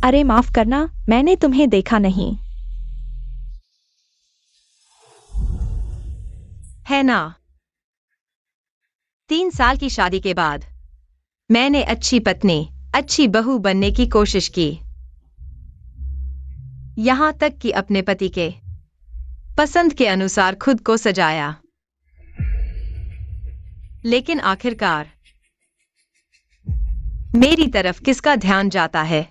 अरे माफ करना, मैंने तुम्हें देखा नहीं। है ना, 3 साल की शादी के बाद मैंने अच्छी पत्नी, अच्छी बहू बनने की कोशिश की, यहां तक कि अपने पति के पसंद के अनुसार खुद को सजाया। लेकिन आखिरकार मेरी तरफ किसका ध्यान जाता है?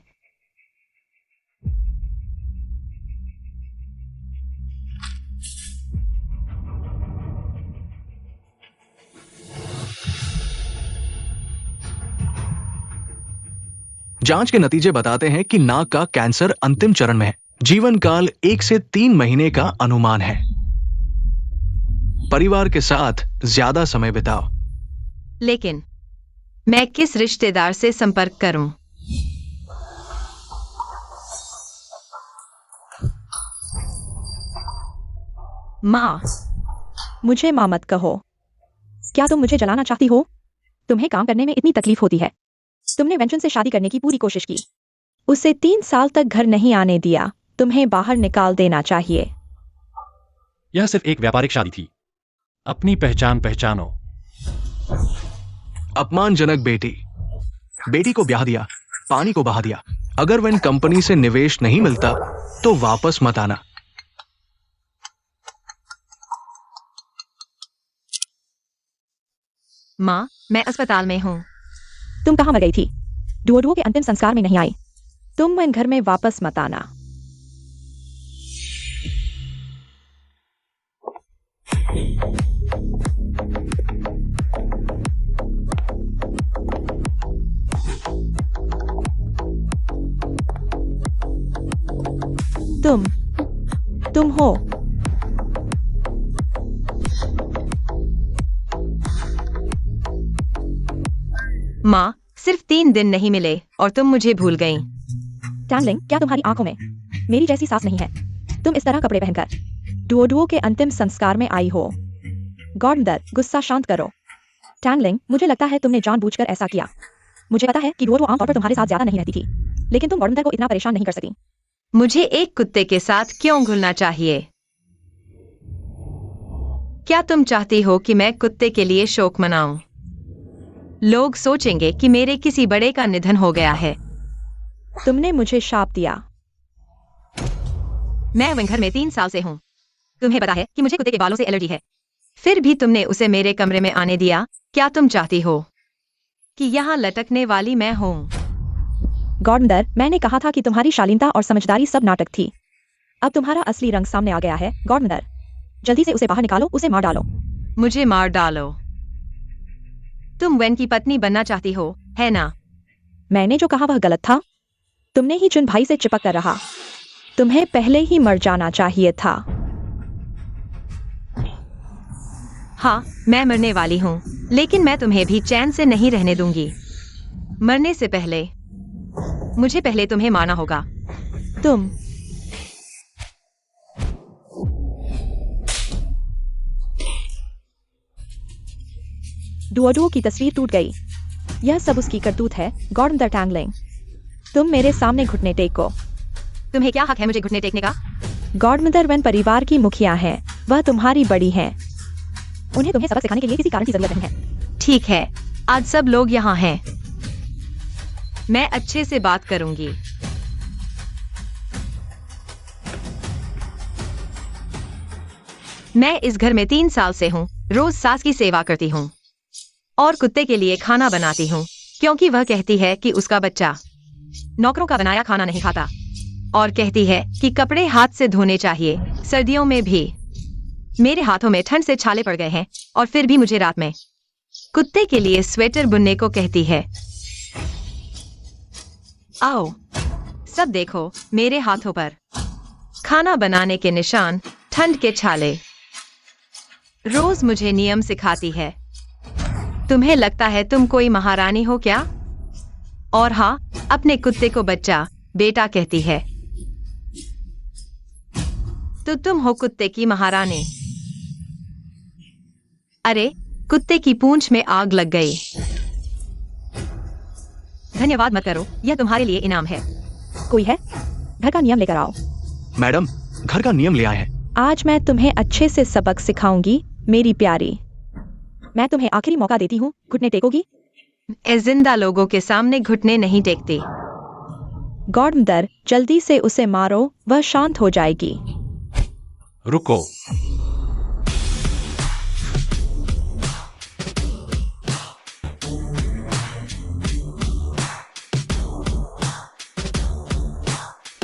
जांच के नतीजे बताते हैं कि नाक का कैंसर अंतिम चरण में है। जीवन काल 1 से 3 महीने का अनुमान है। परिवार के साथ ज्यादा समय बिताओ। लेकिन मैं किस रिश्तेदार से संपर्क करूं? माँ, मुझे माँ मत कहो। क्या तुम मुझे जलाना चाहती हो? तुम्हें काम करने में इतनी तकलीफ होती है। तुमने वेंचन से शादी करने की पूरी कोशिश की, उसे 3 साल तक घर नहीं आने दिया। तुम्हें बाहर निकाल देना चाहिए। यह सिर्फ एक व्यापारिक शादी थी। अपनी पहचान पहचानो। अपमानजनक बेटी। बेटी को ब्याह दिया, पानी को बहा दिया। अगर वेन कंपनी से निवेश नहीं मिलता तो वापस मत आना। माँ, मैं अस्पताल में हूँ। तुम कहाँ मर गई थी? डुओडुओ के अंतिम संस्कार में नहीं आई। तुम इन घर में वापस मत आना। तुम हो। माँ, सिर्फ 3 दिन नहीं मिले और तुम मुझे भूल गईं। टैंगलिंग, क्या तुम्हारी आंखों में मेरी जैसी सांस नहीं है? तुम इस तरह कपड़े पहनकर डुओडुओ के अंतिम संस्कार में आई हो। गॉर्डनर, गुस्सा शांत करो। टैंगलिंग, मुझे लगता है तुमने जानबूझकर ऐसा किया। मुझे पता है कि डुओडुओ आमतौर पर तुम्हारे साथ ज्यादा नहीं रहती थी, लेकिन तुम गॉर्डनर को इतना परेशान नहीं कर सकी। मुझे एक कुत्ते के साथ क्यों घुलना चाहिए? क्या तुम चाहती हो कि मैं कुत्ते के लिए शोक मनाऊं? लोग सोचेंगे कि मेरे किसी बड़े का निधन हो गया है। तुमने मुझे शाप दिया। मैं वन घर में 3 साल से हूँ। तुम्हें पता है कि मुझे कुत्ते के बालों से एलर्जी है। फिर भी तुमने उसे मेरे कमरे में आने दिया। क्या तुम चाहती हो कि यहाँ लटकने वाली मैं हूँ? गॉर्डनर, मैंने कहा था कि तुम्हारी शालीनता और समझदारी सब नाटक थी। अब तुम्हारा असली रंग सामने आ गया है। गॉर्डनर, जल्दी से उसे बाहर निकालो, उसे मार डालो। मुझे मार डालो। तुम वेन की पत्नी बनना चाहती हो, है ना? मैंने जो कहा वह गलत था। तुमने ही चुन भाई से चिपक कर रहा। तुम्हें पहले ही मर जाना चाहिए था। हाँ, मैं मरने वाली हूँ, लेकिन मैं तुम्हें भी चैन से नहीं रहने दूंगी। मरने से पहले मुझे पहले तुम्हें मारना होगा। तुम डुओडुओ की तस्वीर टूट गई। यह सब उसकी करतूत है। गॉर्डनर टैंगलिंग, तुम मेरे सामने घुटने टेको। तुम्हें क्या हक है मुझे घुटने टेकने का? गॉर्डनर वेन परिवार की मुखिया है, वह तुम्हारी बड़ी है। उन्हें तुम्हें सबक सिखाने के लिए किसी कारण की जरूरत नहीं है। ठीक है, आज सब लोग यहाँ हैं। मैं अच्छे से बात करूंगी। मैं इस घर में 3 साल से हूँ। रोज सास की सेवा करती हूँ और कुत्ते के लिए खाना बनाती हूँ, क्योंकि वह कहती है कि उसका बच्चा नौकरों का बनाया खाना नहीं खाता, और कहती है कि कपड़े हाथ से धोने चाहिए। सर्दियों में भी मेरे हाथों में ठंड से छाले पड़ गए हैं, और फिर भी मुझे रात में कुत्ते के लिए स्वेटर बुनने को कहती है। आओ, सब देखो मेरे हाथों पर खाना बनाने के निशान, ठंड के छाले। रोज मुझे नियम सिखाती है। तुम्हें लगता है तुम कोई महारानी हो क्या? और हाँ, अपने कुत्ते को बच्चा बेटा कहती है। तो तुम हो कुत्ते की महारानी। अरे, कुत्ते की पूंछ में आग लग गई। धन्यवाद मत करो, यह तुम्हारे लिए इनाम है। कोई है? घर का नियम लेकर आओ। मैडम, घर का नियम ले आए हैं। आज मैं तुम्हें अच्छे से सबक सिखाऊंगी मेरी प्यारी। मैं तुम्हें आखिरी मौका देती हूँ, घुटने टेकोगी? जिंदा लोगों के सामने घुटने नहीं टेकते। गॉडमदर, जल्दी से उसे मारो, वह शांत हो जाएगी। रुको।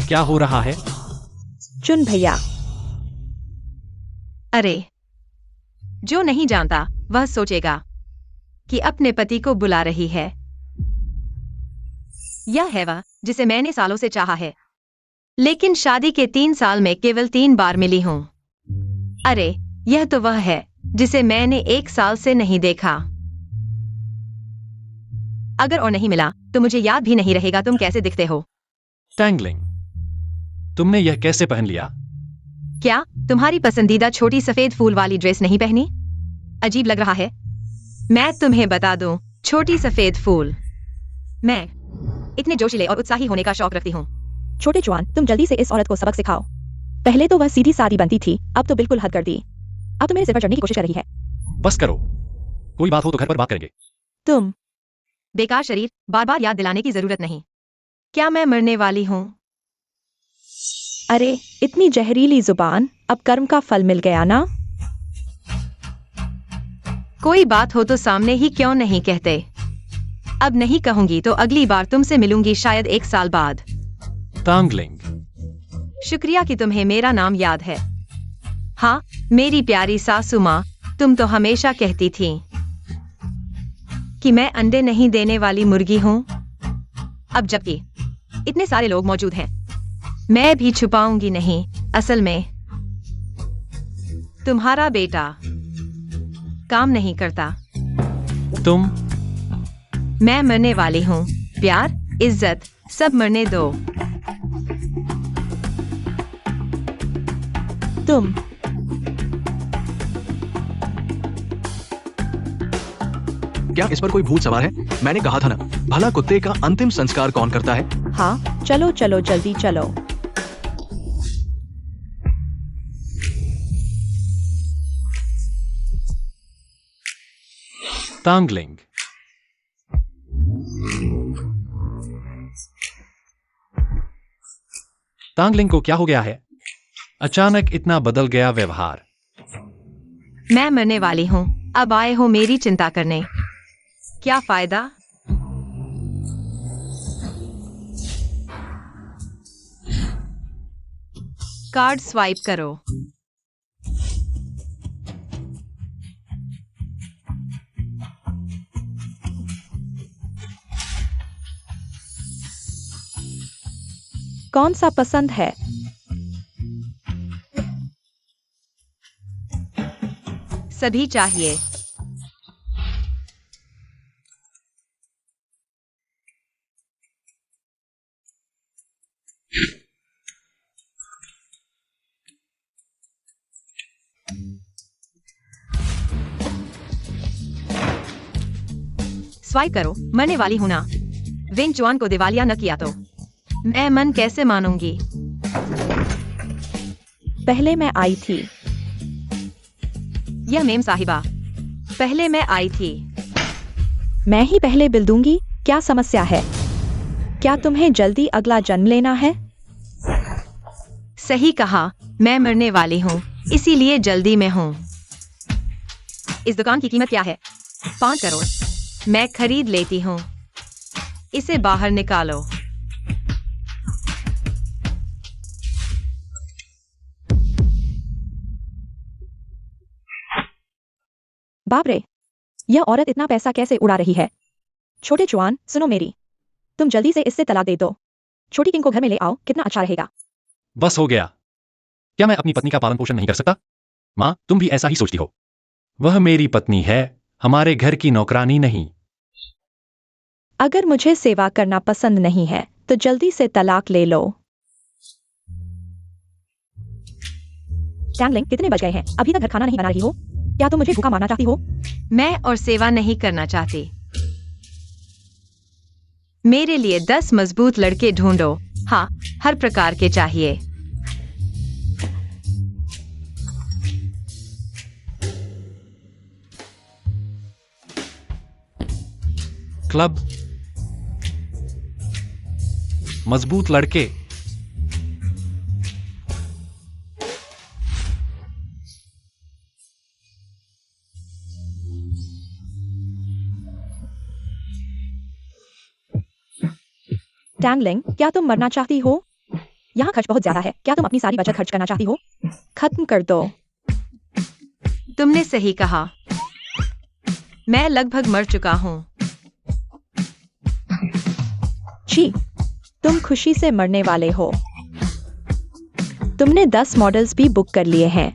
क्या हो रहा है? चुन भैया। अरे, जो नहीं जानता वह सोचेगा कि अपने पति को बुला रही है। यह है वह जिसे मैंने सालों से चाहा है, लेकिन शादी के 3 साल में केवल 3 बार मिली हूं। अरे, यह तो वह है जिसे मैंने 1 साल से नहीं देखा। अगर और नहीं मिला तो मुझे याद भी नहीं रहेगा तुम कैसे दिखते हो। टैंगलिंग, तुमने यह कैसे पहन लिया? क्या तुम्हारी पसंदीदा छोटी सफेद फूल वाली ड्रेस नहीं पहनी? अजीब लग रहा है। मैं तुम्हें बता दूं, छोटी सफेद फूल। मैं इतने जोशीले और उत्साही होने का शौक रखती हूँ। छोटे जवान, तुम जल्दी से इस औरत को सबक सिखाओ। पहले तो वह सीधी सादी बनती थी, अब तो बिल्कुल हद कर दी। अब तो मेरे सिर पर चढ़ने की कोशिश कर रही है। बस करो, कोई बात हो तो घर पर बात करेंगे। तुम बेकार शरीर, बार बार याद दिलाने की जरूरत नहीं। क्या मैं मरने वाली हूँ? अरे, इतनी जहरीली जुबान, अब कर्म का फल मिल गया ना? कोई बात हो तो सामने ही क्यों नहीं कहते? अब नहीं कहूंगी तो अगली बार तुमसे मिलूंगी शायद 1 साल बाद। टांगलिंग, शुक्रिया कि तुम्हें मेरा नाम याद है। हाँ, मेरी प्यारी सासू माँ, तुम तो हमेशा कहती थी कि मैं अंडे नहीं देने वाली मुर्गी हूँ। अब जबकि इतने सारे लोग मौजूद हैं, मैं भी छुपाऊंगी नहीं। असल में तुम्हारा बेटा काम नहीं करता। तुम मैं मरने वाली हूँ। प्यार, इज्जत, सब मरने दो। तुम क्या इस पर कोई भूत सवार है? मैंने कहा था ना, भला कुत्ते का अंतिम संस्कार कौन करता है? हाँ, चलो चलो जल्दी चलो। टांगलिंग, टांगलिंग को क्या हो गया है? अचानक इतना बदल गया व्यवहार। मैं मरने वाली हूँ, अब आए हो मेरी चिंता करने। क्या फायदा? कार्ड स्वाइप करो। कौन सा पसंद है? सभी चाहिए। स्वाइप करो, मरने वाली हूं ना। विंग जॉन को दिवालिया न किया तो मैं मन कैसे मानूंगी? पहले मैं आई थी। यह मेम साहिबा, पहले मैं आई थी। मैं ही पहले बिल दूंगी, क्या समस्या है? क्या तुम्हें जल्दी अगला जन्म लेना है? सही कहा, मैं मरने वाली हूँ, इसीलिए जल्दी में हूँ। इस दुकान की कीमत क्या है? 5 करोड़। मैं खरीद लेती हूँ। इसे बाहर निकालो। बाप रे, यह औरत इतना पैसा कैसे उड़ा रही है? छोटे जवान, सुनो मेरी, तुम जल्दी से इससे तलाक दे दो। छोटी किंग को घर में ले आओ, कितना अच्छा रहेगा। बस हो गया। क्या मैं अपनी पत्नी का पालन पोषण नहीं कर सकता? माँ, तुम भी ऐसा ही सोचती हो। वह मेरी पत्नी है, हमारे घर की नौकरानी नहीं। अगर मुझे सेवा करना पसंद नहीं है तो जल्दी से तलाक ले लो। टैंगलिंग, कितने बज गए हैं? अभी तक घर खाना नहीं बना रही हो? क्या तुम मुझे भूखा मारना चाहती हो? मैं और सेवा नहीं करना चाहती। मेरे लिए 10 मजबूत लड़के ढूंढो हाँ, हर प्रकार के चाहिए। क्लब, मजबूत लड़के, टैंगलिंग, क्या तुम मरना चाहती हो? यहाँ खर्च बहुत ज्यादा है, क्या तुम अपनी सारी बचत खर्च करना चाहती हो? खत्म कर दो। तुमने सही कहा। मैं लगभग मर चुका हूँ। छी, तुम खुशी से मरने वाले हो। तुमने 10 मॉडल्स भी बुक कर लिए हैं।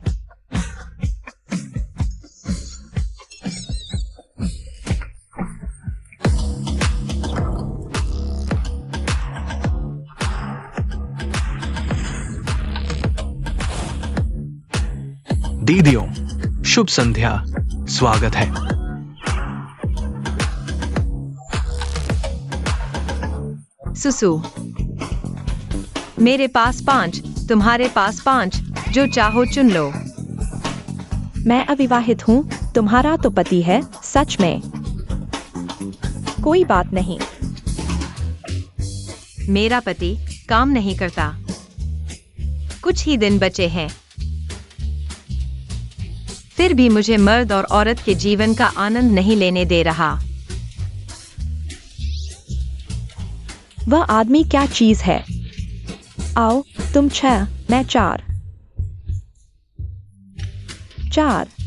दीदियों, शुभ संध्या, स्वागत है। सुसु, मेरे पास 5, तुम्हारे पास 5, जो चाहो चुन लो। मैं अविवाहित हूँ, तुम्हारा तो पति है, सच में। कोई बात नहीं। मेरा पति काम नहीं करता। कुछ ही दिन बचे हैं। फिर भी मुझे मर्द और औरत के जीवन का आनंद नहीं लेने दे रहा। वह आदमी क्या चीज है? आओ, तुम 6, मैं 4। 4।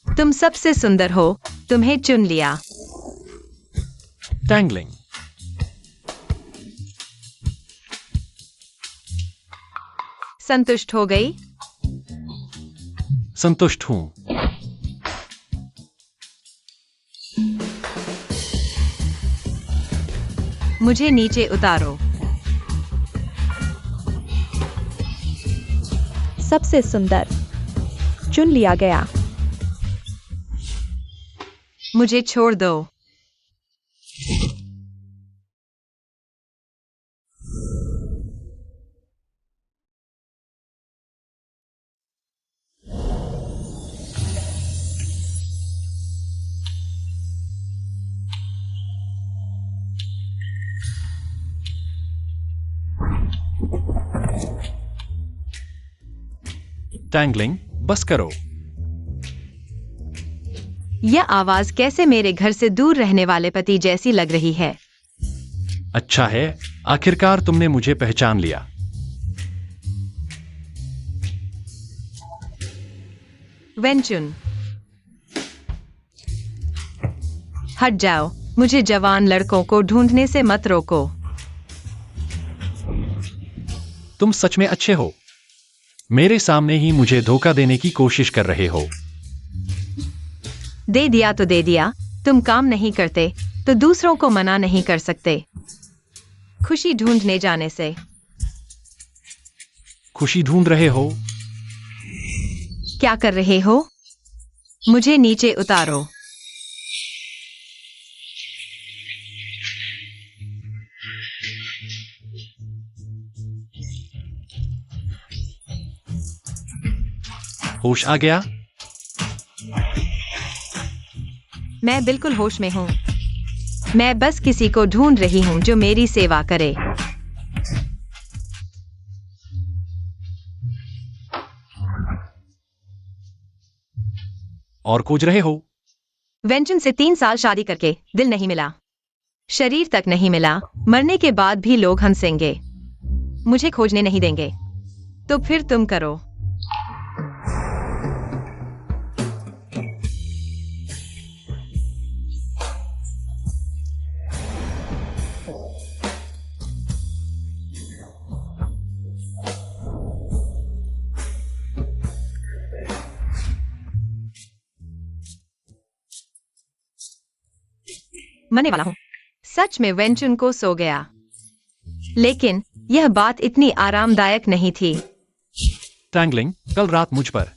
तुम सबसे सुंदर हो, तुम्हें चुन लिया। टैंगलिंग, संतुष्ट हो गई? संतुष्ट हूं। मुझे नीचे उतारो। सबसे सुंदर चुन लिया गया। मुझे छोड़ दो। टैंगलिंग, बस करो। यह आवाज कैसे मेरे घर से दूर रहने वाले पति जैसी लग रही है। अच्छा है, आखिरकार तुमने मुझे पहचान लिया। वेंचुन, हट जाओ, मुझे जवान लड़कों को ढूंढने से मत रोको। तुम सच में अच्छे हो। मेरे सामने ही मुझे धोखा देने की कोशिश कर रहे हो। दे दिया तो दे दिया। तुम काम नहीं करते तो दूसरों को मना नहीं कर सकते। खुशी ढूंढने जाने से। खुशी ढूंढ रहे हो? क्या कर रहे हो? मुझे नीचे उतारो। होश आ गया? मैं बिल्कुल होश में हूँ। मैं बस किसी को ढूंढ रही हूँ जो मेरी सेवा करे। और खोज रहे हो? वेंचन से 3 साल शादी करके दिल नहीं मिला, शरीर तक नहीं मिला। मरने के बाद भी लोग हंसेंगे, मुझे खोजने नहीं देंगे। तो फिर तुम करो। मरने वाला हूँ। सच में वेंचुन को सो गया, लेकिन यह बात इतनी आरामदायक नहीं थी। टैंगलिंग कल रात मुझ पर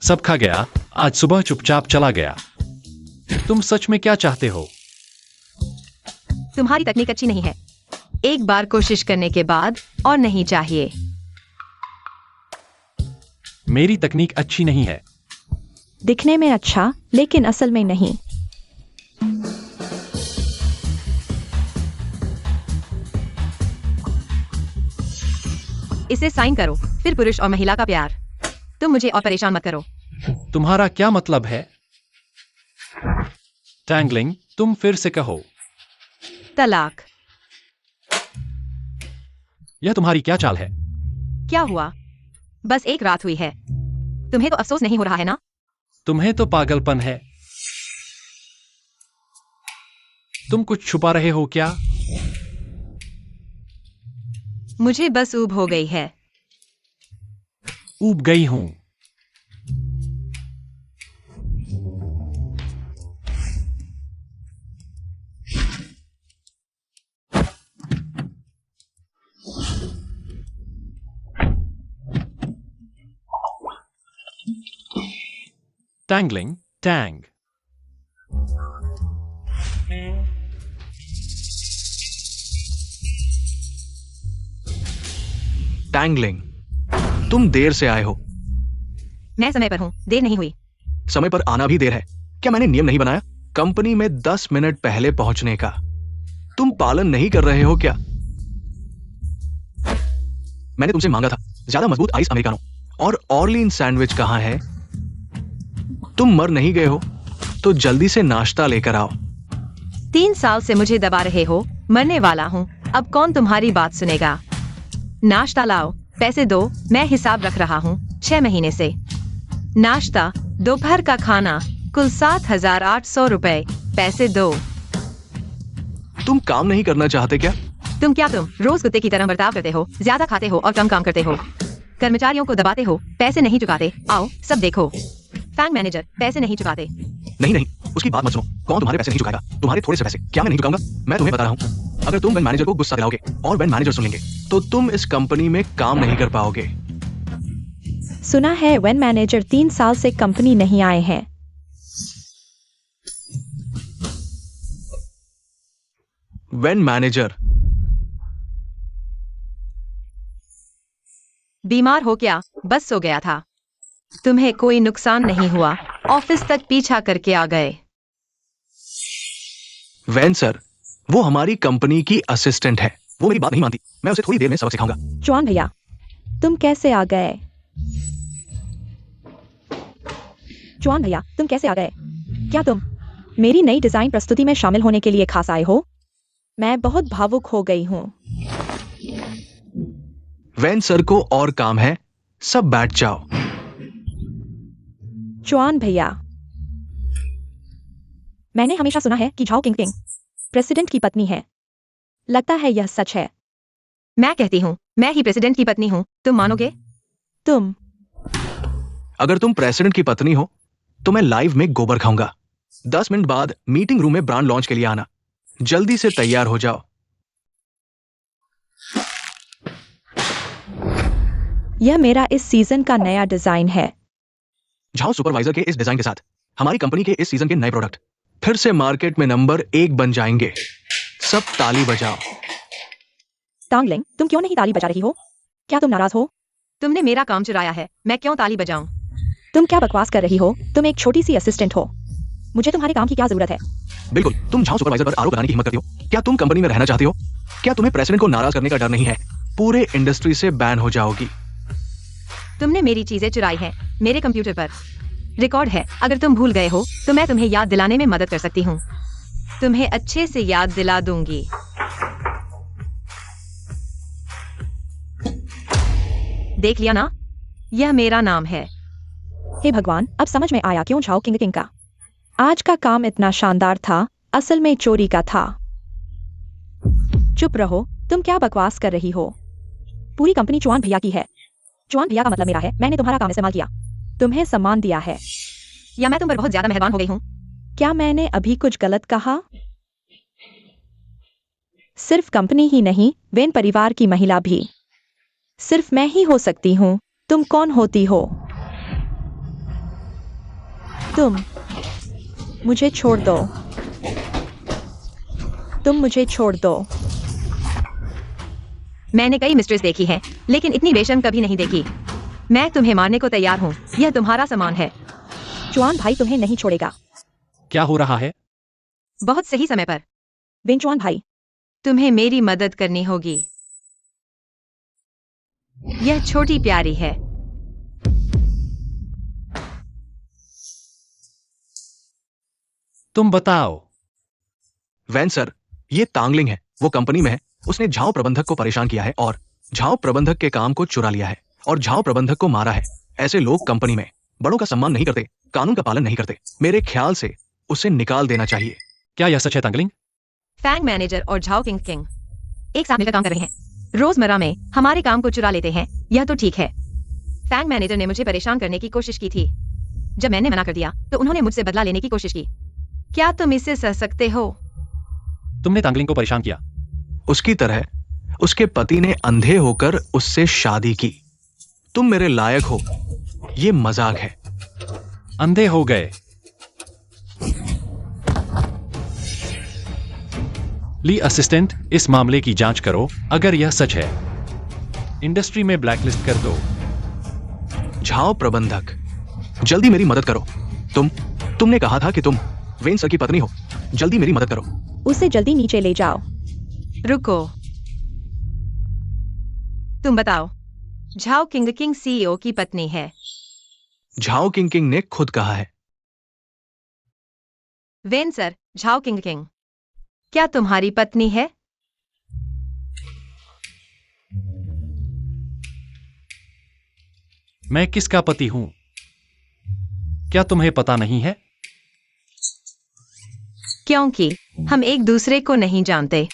सब खा गया, आज सुबह चुपचाप चला गया। तुम सच में क्या चाहते हो? तुम्हारी तकनीक अच्छी नहीं है। एक बार कोशिश करने के बाद और नहीं चाहिए। मेरी तकनीक अच्छी नहीं है। दिखने में अच्छा, लेकिन असल में नहीं। इसे साइन करो, फिर पुरुष और महिला का प्यार। तुम मुझे और परेशान मत करो। तुम्हारा क्या मतलब है? टैंगलिंग, तुम फिर से कहो। तलाक। यह तुम्हारी क्या चाल है? क्या हुआ? बस एक रात हुई है। तुम्हें तो अफसोस नहीं हो रहा है ना? तुम्हें तो पागलपन है। तुम कुछ छुपा रहे हो क्या? मुझे बस ऊब हो गई है। ऊब गई हूं। Tangling, Tang. टैंगलिंग, तुम देर से आए हो। मैं समय पर हूँ, देर नहीं हुई। समय पर आना भी देर है। क्या मैंने नियम नहीं बनाया कंपनी में 10 मिनट पहले पहुंचने का? तुम पालन नहीं कर रहे हो क्या? मैंने तुमसे मांगा था ज्यादा मजबूत आइस अमेरिकानो और ऑर्लीन सैंडविच कहां है? तुम मर नहीं गए हो तो जल्दी से नाश्ता लेकर आओ। 3 साल से मुझे दबा रहे हो। मरने वाला हूँ, अब कौन तुम्हारी बात सुनेगा? नाश्ता लाओ, पैसे दो, मैं हिसाब रख रहा हूँ 6 महीने से। नाश्ता, दोपहर का खाना, कुल 7,800 रुपए। पैसे दो। तुम काम नहीं करना चाहते क्या? तुम रोज कुत्ते की तरह बर्ताव करते हो, ज्यादा खाते हो और कम काम करते हो। कर्मचारियों को दबाते हो, पैसे नहीं चुकाते। आओ सब देखो। बैंक मैनेजर पैसे नहीं चुकाते। नहीं, उसकी बात मत सुनो। कौन तुम्हारे पैसे नहीं चुकाएगा? तुम्हारे थोड़े से पैसे क्या मैं नहीं चुकाऊंगा? मैं तुम्हें बता रहा हूँ, अगर तुम बैंक मैनेजर को गुस्सा दिलाओगे और बैंक मैनेजर सुन लेंगे तो तुम इस कंपनी में काम नहीं कर पाओगे। सुना है वेन मैनेजर 3 साल से कंपनी नहीं आए हैं। वेन मैनेजर बीमार हो क्या? बस सो गया था। तुम्हें कोई नुकसान नहीं हुआ, ऑफिस तक पीछा करके आ गए। वैन सर, वो हमारी कंपनी की असिस्टेंट है। वो मेरी बात नहीं मानती। मैं उसे थोड़ी देर में सबक सिखाऊंगा। चौहान भैया, तुम कैसे आ गए? चौहान भैया, तुम कैसे आ गए? क्या तुम मेरी नई डिजाइन प्रस्तुति में शामिल होने के लिए खास आए हो? मैं बहुत भावुक हो गई हूँ। वैन सर को और काम है, सब बैठ जाओ। चौहान भैया, मैंने हमेशा सुना है कि झाओ किंगपिंग प्रेसिडेंट की पत्नी है। लगता है यह सच है। मैं कहती हूँ, मैं ही प्रेसिडेंट की पत्नी हूँ। तुम मानोगे? तुम अगर तुम प्रेसिडेंट की पत्नी हो तो मैं लाइव में गोबर खाऊंगा। 10 मिनट बाद मीटिंग रूम में ब्रांड लॉन्च के लिए आना। जल्दी से तैयार हो जाओ। यह मेरा इस सीजन का नया डिजाइन है। झाओ सुपरवाइजर के इस डिजाइन के साथ हमारी कंपनी के इस सीजन के नए प्रोडक्ट फिर से मार्केट में नंबर 1 बन जाएंगे। सब ताली बजाओ। टांगलिंग, तुम क्यों नहीं ताली बजा रही हो? क्या तुम नाराज हो? तुमने मेरा काम चुराया है, मैं क्यों ताली बजाऊं? तुम क्या बकवास कर रही हो? तुम एक छोटी सी असिस्टेंट हो। मुझे तुम्हारे काम की क्या जरूरत है? बिल्कुल, तुम झाओ सुपरवाइजर पर आरोप लगाने की हिम्मत करती हो। क्या तुम कंपनी में रहना चाहती हो? क्या तुम्हें प्रेसिडेंट को नाराज करने का डर नहीं है? पूरे इंडस्ट्री से बैन हो जाओगी। तुमने मेरी चीजें चुराई हैं, मेरे कंप्यूटर पर रिकॉर्ड है। अगर तुम भूल गए हो तो मैं तुम्हें याद दिलाने में मदद कर सकती हूँ। तुम्हें अच्छे से याद दिला दूंगी। देख लिया ना? यह मेरा नाम है। हे भगवान, अब समझ में आया क्यों झाओ किंग का आज का काम इतना शानदार था। असल में चोरी का था। चुप रहो, तुम क्या बकवास कर रही हो? पूरी कंपनी चौहान भैया की है। चौहान भैया का मतलब मेरा है। मैंने तुम्हारा काम इस्तेमाल किया, तुम्हें सम्मान दिया है। या मैं तुम पर बहुत ज्यादा मेहरबान हो गई हूँ? क्या मैंने अभी कुछ गलत कहा? सिर्फ कंपनी ही नहीं, वेन परिवार की महिला भी। सिर्फ मैं ही हो सकती हूँ। तुम कौन होती हो? तुम मुझे छोड़ दो। तुम मुझे छोड़ दो। मैंने कई मिस्ट्रेस देखी हैं, लेकिन इतनी बेशर्म कभी नहीं देखी। मैं तुम्हें मारने को तैयार हूँ। यह तुम्हारा सामान है। चुआन भाई तुम्हें नहीं छोड़ेगा। क्या हो रहा है? बहुत सही समय पर। वेन चुआन भाई, तुम्हें मेरी मदद करनी होगी। यह छोटी प्यारी है। तुम बताओ। वैन सर, ये तांगलिंग है, वो कंपनी में है। उसने झाओ प्रबंधक को परेशान किया है और झाओ प्रबंधक के काम को चुरा लिया है और झाओ प्रबंधक को मारा है। ऐसे लोग कंपनी में बड़ों का सम्मान नहीं करते, कानून का पालन नहीं करते। मेरे ख्याल से उसे निकाल देना चाहिए। क्या यह सच है तांगलिंग? फैंग मैनेजर और झाओ किंग किंग एक साथ मिलकर काम कर रहे हैं। रोजमर्रा में हमारे काम को चुरा लेते हैं। यह तो ठीक है। फैंग मैनेजर ने मुझे परेशान करने की कोशिश की थी। जब मैंने मना कर दिया तो उन्होंने मुझसे बदला लेने की कोशिश की। क्या तुम इसे सह सकते हो? तुमने तांगलिंग को परेशान किया। उसकी तरह उसके पति ने अंधे होकर उससे शादी की। तुम मेरे लायक हो। ये मजाक है। अंधे हो गए। ली असिस्टेंट, इस मामले की जांच करो। अगर यह सच है, इंडस्ट्री में ब्लैकलिस्ट कर दो। झाओ प्रबंधक, जल्दी मेरी मदद करो। तुमने कहा था कि तुम वेन सर की पत्नी हो। जल्दी मेरी मदद करो। उसे जल्दी नीचे ले जाओ। रुको, तुम बताओ। झाओ किंग किंग सीईओ की पत्नी है। झाओ किंग किंग ने खुद कहा है। When sir, Zhao king king क्या तुम्हारी पत्नी है? मैं किसका पति हूं? क्या तुम्हें पता नहीं है? क्योंकि हम एक दूसरे को नहीं जानते।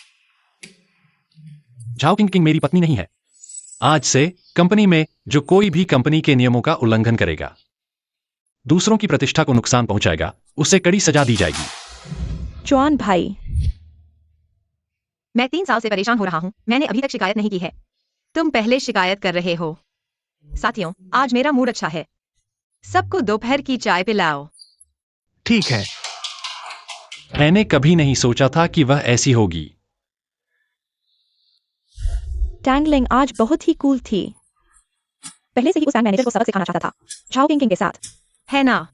झाओ किंग किंग मेरी पत्नी नहीं है। आज से कंपनी में जो कोई भी कंपनी के नियमों का उल्लंघन करेगा, दूसरों की प्रतिष्ठा को नुकसान पहुंचाएगा, उसे कड़ी सजा दी जाएगी। चुआन भाई, मैं 3 साल से परेशान हो रहा हूं। मैंने अभी तक शिकायत नहीं की है। तुम पहले शिकायत कर रहे हो। साथियों, आज मेरा मूड अच्छा है। सबको दोपहर की चाय पिलाओ। ठीक है। मैंने कभी नहीं सोचा था कि वह ऐसी होगी। टैंगलिंग आज बहुत ही कूल थी। पहले से ही उस फैंग मैनेजर को सबक सिखाना चाहता था, झाओ किंग किंग के साथ। है ना?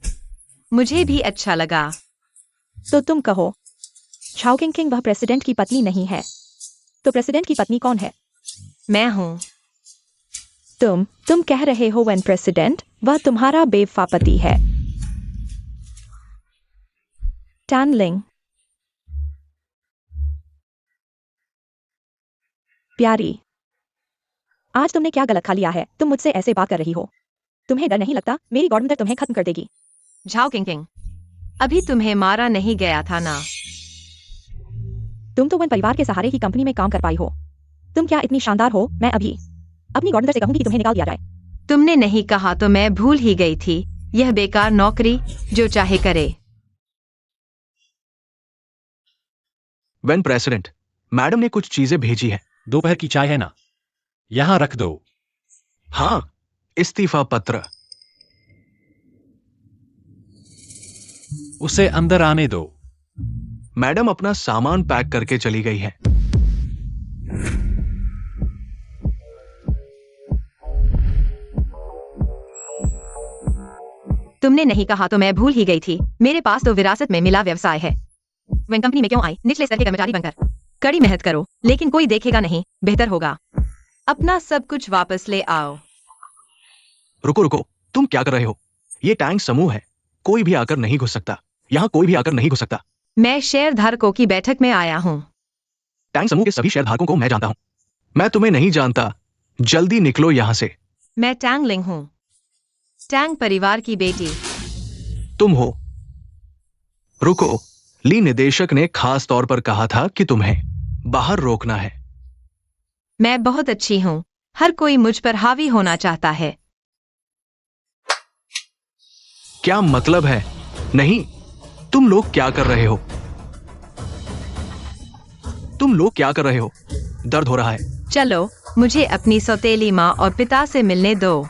मुझे भी अच्छा लगा। तो तुम कहो, झाओ किंग किंग वह प्रेसिडेंट की पत्नी नहीं है। तो प्रेसिडेंट की पत्नी कौन है? मैं हूं। तुम कह रहे हो वेन प्रेसिडेंट वह तुम्हारा बेवफा पति है। टैंगलिंग, प्यारी, आज तुमने क्या गलत खा लिया है? तुम मुझसे ऐसे बात कर रही हो। तुम्हें डर नहीं लगता मेरी गॉडमदर तुम्हें खत्म कर देगी? झाओ किंग किंग, अभी तुम्हें मारा नहीं गया था ना? तुम तो वन परिवार के सहारे ही कंपनी में काम कर पाई हो। तुम क्या इतनी शानदार हो? मैं अभी अपनी गॉडमदर से कहूंगी कि तुम्हें निकाल दिया जाए। तुमने नहीं कहा तो मैं भूल ही गई थी। यह बेकार नौकरी, जो चाहे करे। वेन प्रेसिडेंट, मैडम ने कुछ चीजें भेजी है। दोपहर की चाय है ना? यहां रख दो। हाँ, इस्तीफा पत्र। उसे अंदर आने दो। मैडम अपना सामान पैक करके चली गई है। तुमने नहीं कहा तो मैं भूल ही गई थी। मेरे पास तो विरासत में मिला व्यवसाय है। वह कंपनी में क्यों आई? निचले स्तर के कर्मचारी बनकर। कड़ी मेहनत करो, लेकिन कोई देखेगा नहीं। बेहतर होगा अपना सब कुछ वापस ले आओ। रुको, तुम क्या कर रहे हो? ये टैंक समूह है, कोई भी आकर नहीं घुस सकता। यहाँ कोई भी आकर नहीं घुस सकता। मैं शेयरधारकों की बैठक में आया हूँ। टैंक समूह के सभी शेयरधारकों को मैं जानता हूँ। मैं तुम्हें नहीं जानता। जल्दी निकलो यहाँ से। मैं टैंगलिंग हूँ, टैंग परिवार की बेटी। तुम हो। रुको, ली निदेशक ने खास तौर पर कहा था कि तुम्हें बाहर रोकना है। मैं बहुत अच्छी हूँ। हर कोई मुझ पर हावी होना चाहता है। क्या मतलब है? नहीं, तुम लोग क्या कर रहे हो? तुम लोग क्या कर रहे हो? दर्द हो रहा है। चलो मुझे अपनी सौतेली माँ और पिता से मिलने दो।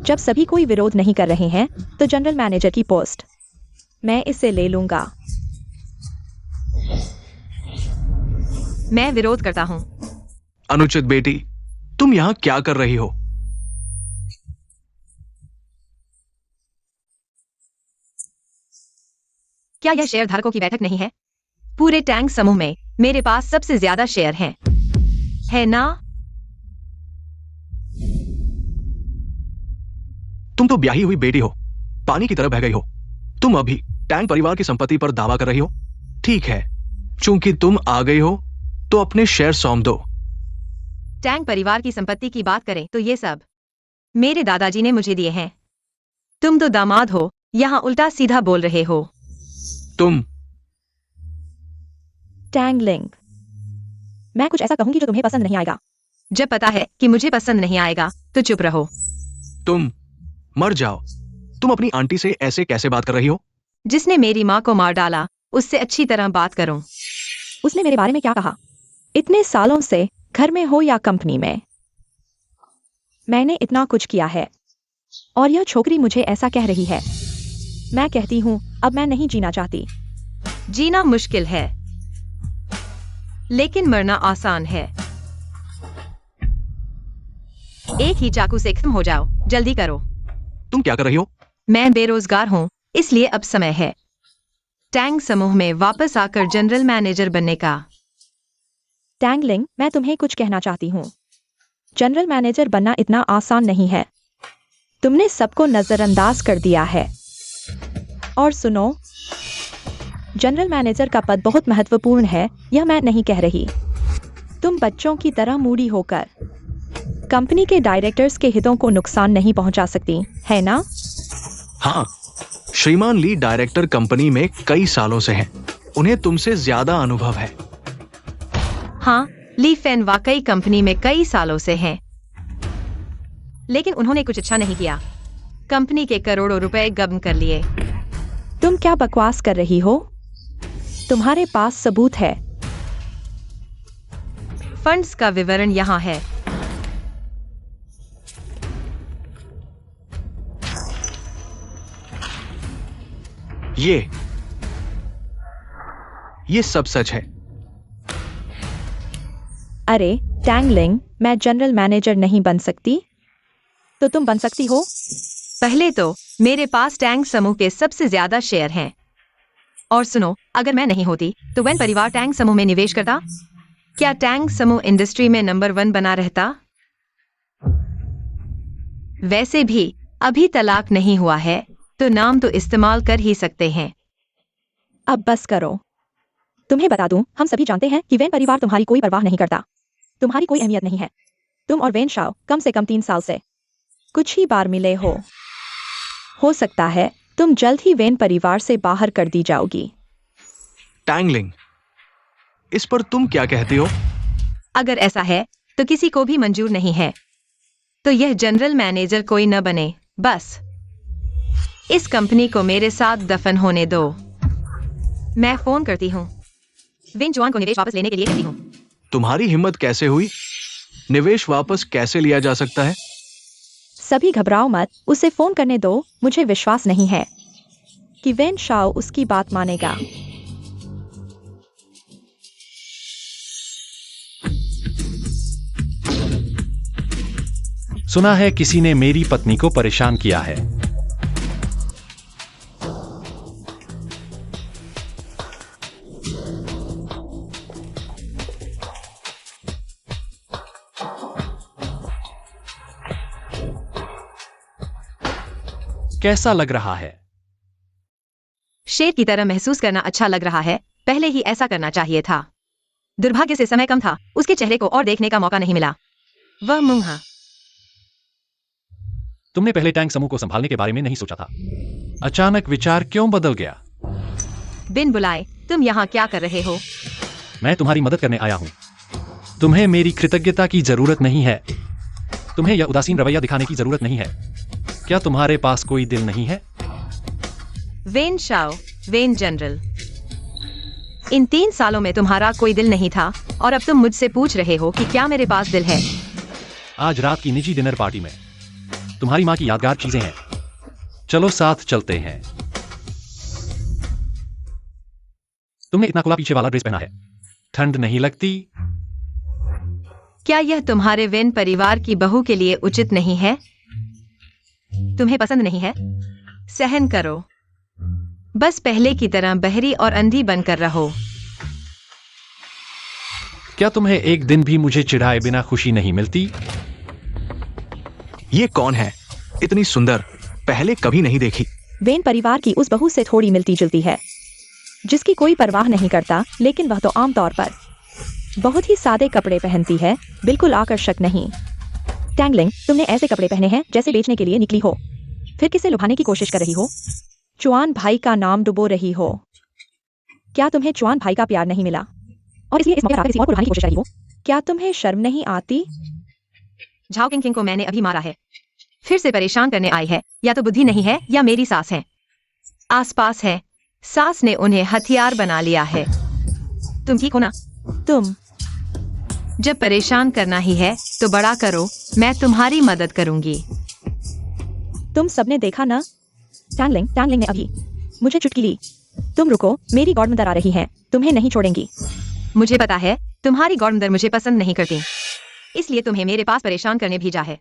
जब सभी कोई विरोध नहीं कर रहे हैं तो जनरल मैनेजर की पोस्ट मैं इसे ले लूंगा। मैं विरोध करता हूँ। अनुचित बेटी, तुम यहाँ क्या कर रही हो? क्या यह शेयर धारकों की बैठक नहीं है? पूरे टैंक समूह में मेरे पास सबसे ज्यादा शेयर हैं, है ना? तुम तो ब्याही हुई बेटी हो, पानी की तरह बह गई हो। तुम अभी टैंक परिवार की संपत्ति पर दावा कर रही हो। ठीक है, चूंकि तुम आ गई हो तो अपने शेयर सौंप दो। टैंक परिवार की संपत्ति की बात करें तो ये सब मेरे दादाजी ने मुझे दिए हैं। तुम तो दामाद हो, यहाँ उल्टा सीधा बोल रहे हो। तुम टैंगलिंग, मैं कुछ ऐसा कहूंगी जो तुम्हें पसंद नहीं आएगा। जब पता है कि मुझे पसंद नहीं आएगा तो चुप रहो। तुम मर जाओ। तुम अपनी आंटी से ऐसे कैसे बात कर रही हो? जिसने मेरी माँ को मार डाला उससे अच्छी तरह बात करो। उसने मेरे बारे में क्या कहा? इतने सालों से घर में हो या कंपनी में, मैंने इतना कुछ किया है और यह छोकरी मुझे ऐसा कह रही है। मैं कहती हूँ अब मैं नहीं जीना चाहती। जीना मुश्किल है लेकिन मरना आसान है। एक ही चाकू से खत्म हो जाओ, जल्दी करो। तुम क्या कर रही हो? मैं बेरोजगार हूँ, इसलिए अब समय है टैंक समूह में वापस आकर जनरल मैनेजर बनने का। टैंगलिंग, मैं तुम्हें कुछ कहना चाहती हूँ। जनरल मैनेजर बनना इतना आसान नहीं है। तुमने सबको नजरअंदाज कर दिया है। और सुनो, जनरल मैनेजर का पद बहुत महत्वपूर्ण है, यह मैं नहीं कह रही। तुम बच्चों की तरह मूडी होकर कंपनी के डायरेक्टर्स के हितों को नुकसान नहीं पहुंचा सकती, है ना? हाँ, श्रीमान ली डायरेक्टर कंपनी में कई सालों से हैं। उन्हें तुमसे ज्यादा अनुभव है। हाँ, ली फेन वाकई कंपनी में कई सालों से हैं, लेकिन उन्होंने कुछ अच्छा नहीं किया। कंपनी के करोड़ों रुपए गबन कर लिए। तुम क्या बकवास कर रही हो? तुम्हारे पास सबूत है। फंड्स का विवरण यहाँ है। ये सब सच है। अरे टैंगलिंग, मैं जनरल मैनेजर नहीं बन सकती, तो तुम बन सकती हो। पहले तो मेरे पास टैंक समूह के सबसे ज्यादा शेयर हैं। और सुनो, अगर मैं नहीं होती तो वेन परिवार टैंक समूह में निवेश करता। क्या टैंक समूह इंडस्ट्री में नंबर 1 बना रहता? वैसे भी अभी तलाक नहीं हुआ है तो नाम तो इस्तेमाल कर ही सकते हैं। अब बस करो। तुम्हें बता दूं, हम सभी जानते हैं कि वेन परिवार तुम्हारी कोई परवाह नहीं करता। तुम्हारी कोई अहमियत नहीं है। तुम और वेन शाओ कम से कम 3 साल से कुछ ही बार मिले हो सकता है तुम जल्द ही वेन परिवार से बाहर कर दी जाओगी। टैंगलिंग, इस पर तुम क्या कहती हो? अगर ऐसा है तो किसी को भी मंजूर नहीं है तो यह जनरल मैनेजर कोई न बने। बस इस कंपनी को मेरे साथ दफन होने दो। मैं फोन करती हूँ। विन जुआन को निवेश वापस लेने के लिए कहती हूँ। तुम्हारी हिम्मत कैसे हुई? निवेश वापस कैसे लिया जा सकता है? सभी घबराओ मत, उसे फोन करने दो। मुझे विश्वास नहीं है कि वेन शाओ उसकी बात मानेगा। सुना है किसी ने मेरी पत्नी को परेशान किया है। कैसा लग रहा है? शेर की तरह महसूस करना अच्छा लग रहा है। पहले ही ऐसा करना चाहिए था। दुर्भाग्य से समय कम था, उसके चेहरे को और देखने का मौका नहीं मिला। वह मुंहा। तुमने पहले टैंक समूह को संभालने के बारे में नहीं सोचा था। अचानक विचार क्यों बदल गया? बिन बुलाए तुम यहाँ क्या कर रहे हो? मैं तुम्हारी मदद करने आया हूँ। तुम्हें मेरी कृतज्ञता की जरूरत नहीं है। तुम्हें यह उदासीन रवैया दिखाने की जरूरत नहीं है। क्या तुम्हारे पास कोई दिल नहीं है? वेन शाओ, वेन जनरल, इन 3 सालों में तुम्हारा कोई दिल नहीं था और अब तुम मुझसे पूछ रहे हो कि क्या मेरे पास दिल है। आज रात की निजी डिनर पार्टी में तुम्हारी माँ की यादगार चीजें हैं। चलो साथ चलते हैं। तुमने इतना खुला पीछे वाला ड्रेस पहना है, ठंड नहीं लगती? क्या यह तुम्हारे वेन परिवार की बहू के लिए उचित नहीं है? तुम्हें पसंद नहीं है? सहन करो। बस पहले की तरह बहरी और अंधी बनकर रहो। क्या तुम्हें एक दिन भी मुझे चिढ़ाए बिना खुशी नहीं मिलती? ये कौन है? इतनी सुंदर पहले कभी नहीं देखी। वेन परिवार की उस बहू से थोड़ी मिलती जुलती है जिसकी कोई परवाह नहीं करता, लेकिन वह तो आमतौर पर बहुत ही सादे कपड़े पहनती है, बिल्कुल आकर्षक नहीं। टैंगलिंग, तुमने ऐसे कपड़े पहने हैं जैसे बेचने के लिए निकली हो, फिर किसे लुभाने की कोशिश कर रही हो, चुआन भाई का नाम डुबो रही हो। क्या तुम्हें चुआन भाई का प्यार नहीं मिला और इसलिए इस मौके पर किसी और को लुभाने की कोशिश कर रही हो? क्या तुम्हें शर्म नहीं आती? झाओ किंग किंग को मैंने अभी मारा है, फिर से परेशान करने आई है। या तो बुद्धि नहीं है या मेरी सास है आसपास है। सास ने उन्हें हथियार बना लिया है। तुम ठीक हो ना? तुम जब परेशान करना ही है तो बड़ा करो, मैं तुम्हारी मदद करूंगी। तुम सबने देखा ना? टैंगलिंग ने अभी मुझे चुटकी ली। तुम रुको, मेरी गॉडमदर आ रही है, तुम्हें नहीं छोड़ेंगी। मुझे पता है तुम्हारी गॉडमदर मुझे पसंद नहीं करती, इसलिए तुम्हें मेरे पास परेशान करने भेजा है।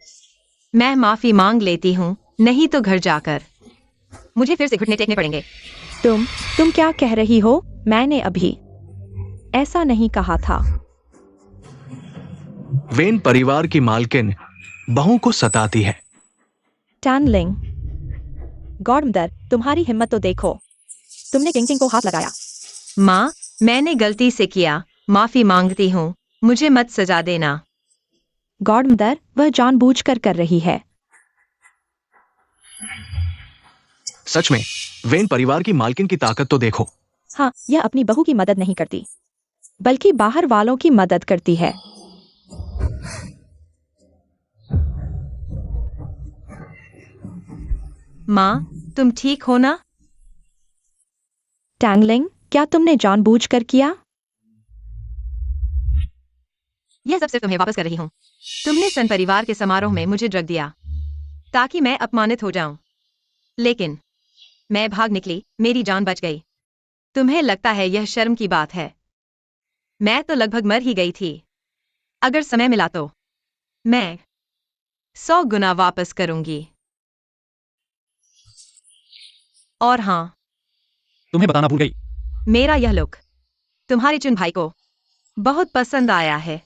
मैं माफी मांग लेती हूँ, नहीं तो घर जाकर मुझे फिर से घुटने टेकने पड़ेंगे। तुम क्या कह रही हो? मैंने अभी ऐसा नहीं कहा था। वेन परिवार की मालकिन बहू को सताती है। टैंगलिंग, गॉडमदर, तुम्हारी हिम्मत तो देखो, तुमने किंग को हाथ लगाया। माँ, मैंने गलती से किया, माफी मांगती हूँ, मुझे मत सजा देना। गॉडमदर, वह जानबूझकर कर रही है। सच में वेन परिवार की मालकिन की ताकत तो देखो। हाँ, यह अपनी बहू की मदद नहीं करती, बल्कि बाहर वालों की मदद करती है। माँ, तुम ठीक हो ना? टैंगलिंग, क्या तुमने जानबूझकर किया? यह सब सिर्फ तुम्हें वापस कर रही हूँ। तुमने सन परिवार के समारोह में मुझे ड्रग दिया ताकि मैं अपमानित हो जाऊं, लेकिन मैं भाग निकली, मेरी जान बच गई। तुम्हें लगता है यह शर्म की बात है? मैं तो लगभग मर ही गई थी। अगर समय मिला तो मैं 100 गुना वापस करूंगी। और हाँ, तुम्हें बताना भूल गई। मेरा यह लुक तुम्हारे चुन भाई को बहुत पसंद आया है।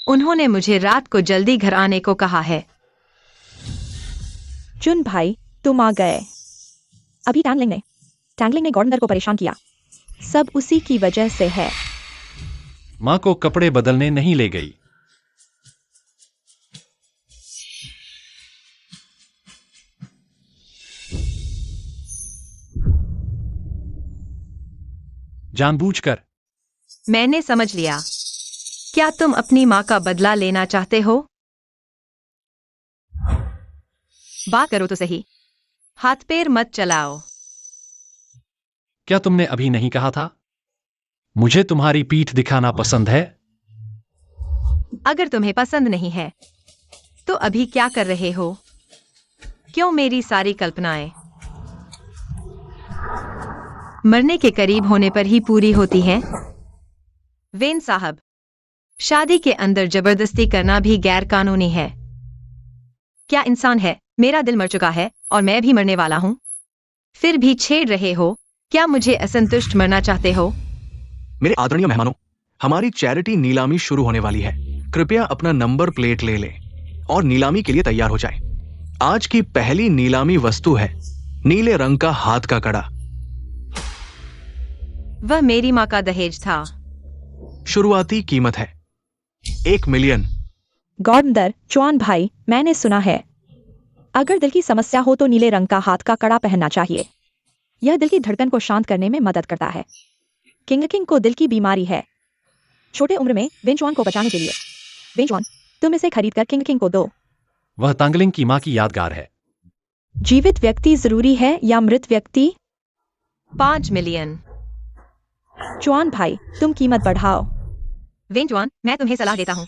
उन्होंने मुझे रात को जल्दी घर आने को कहा है। चुन भाई, तुम आ गए। अभी टैंगलिंग ने गॉडमदर को परेशान किया, सब उसी की वजह से है। माँ को कपड़े बदलने नहीं ले गई। जानबूझकर। मैंने समझ लिया। क्या तुम अपनी माँ का बदला लेना चाहते हो? बात करो तो सही, हाथ पैर मत चलाओ। क्या तुमने अभी नहीं कहा था मुझे तुम्हारी पीठ दिखाना पसंद है? अगर तुम्हें पसंद नहीं है तो अभी क्या कर रहे हो? क्यों मेरी सारी कल्पनाएं मरने के करीब होने पर ही पूरी होती हैं? वेन साहब, शादी के अंदर जबरदस्ती करना भी गैर कानूनी है। क्या इंसान है? मेरा दिल मर चुका है और मैं भी मरने वाला हूँ, फिर भी छेड़ रहे हो। क्या मुझे असंतुष्ट मरना चाहते हो? मेरे आदरणीय मेहमानों, हमारी चैरिटी नीलामी शुरू होने वाली है। कृपया अपना नंबर प्लेट ले लें और नीलामी के लिए तैयार हो जाएं। आज की पहली नीलामी वस्तु है नीले रंग का हाथ का कड़ा। वह मेरी माँ का दहेज था। शुरुआती कीमत है 1 मिलियन। गॉडमदर, चुआन भाई, मैंने सुना है अगर दिल की समस्या हो तो नीले रंग का हाथ का कड़ा पहनना चाहिए। यह दिल की धड़कन को शांत करने में मदद करता है। किंग को दिल की बीमारी है। छोटे उम्र में वेंचुआन को बचाने के लिए वेंचुआन, तुम इसे खरीदकर किंग को दो। वह तांगलिंग की माँ की यादगार है। जीवित व्यक्ति जरूरी है या मृत व्यक्ति? 5 मिलियन। चुआन भाई, तुम कीमत बढ़ाओ। वेंचुआन, मैं तुम्हें सलाह देता हूँ,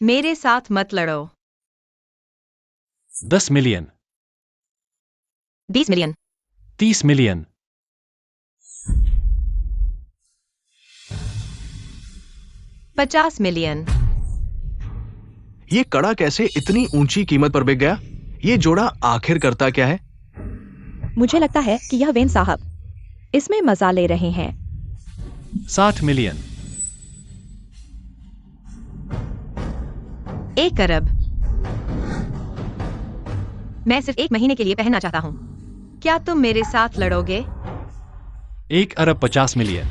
मेरे साथ मत लड़ो। 10 मिलियन, 20 मिलियन, 30 मिलियन, 50 मिलियन। ये कड़ा कैसे इतनी ऊंची कीमत पर बिक गया? ये जोड़ा आखिर करता क्या है? मुझे लगता है कि यह वेन साहब इसमें मजा ले रहे हैं। 60 मिलियन, 1 अरब। मैं सिर्फ 1 महीने के लिए पहनना चाहता हूँ। क्या तुम मेरे साथ लड़ोगे? 1 अरब 50 मिलियन,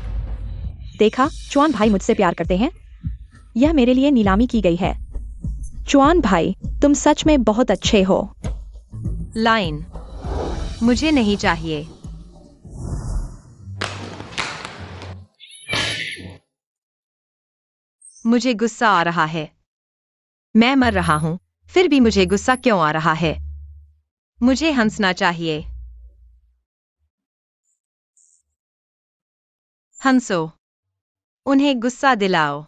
देखा, चुआन भाई मुझसे प्यार करते हैं। यह मेरे लिए नीलामी की गई है। चुआन भाई, तुम सच में बहुत अच्छे हो। लाइन, मुझे नहीं चाहिए। मुझे गुस्सा आ रहा है। मैं मर रहा हूं, फिर भी मुझे गुस्सा क्यों आ रहा है? मुझे हंसना चाहिए। हंसो, उन्हें गुस्सा दिलाओ।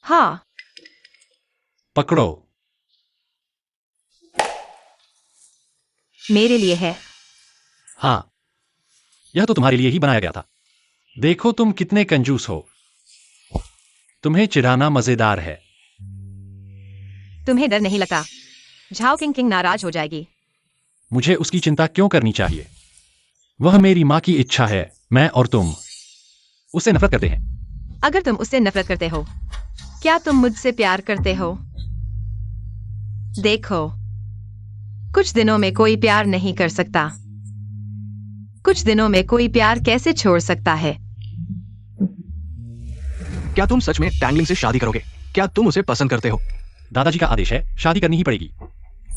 हाँ, पकड़ो। मेरे लिए है। हाँ, यह तो तुम्हारे लिए ही बनाया गया था। देखो तुम कितने कंजूस हो। तुम्हें चिढ़ाना मजेदार है। तुम्हें डर नहीं लगता? झाओ किंग किंग नाराज हो जाएगी। मुझे उसकी चिंता क्यों करनी चाहिए? वह मेरी माँ की इच्छा है। मैं और तुम उससे नफरत करते हैं। अगर तुम उससे नफरत करते हो, क्या तुम मुझसे प्यार करते हो? देखो, कुछ दिनों में कोई प्यार नहीं कर सकता। कुछ दिनों में कोई प्यार कैसे छोड़ सकता है? क्या तुम सच में टैंगलिंग से शादी करोगे? क्या तुम उसे पसंद करते हो? दादाजी का आदेश है, शादी करनी ही पड़ेगी।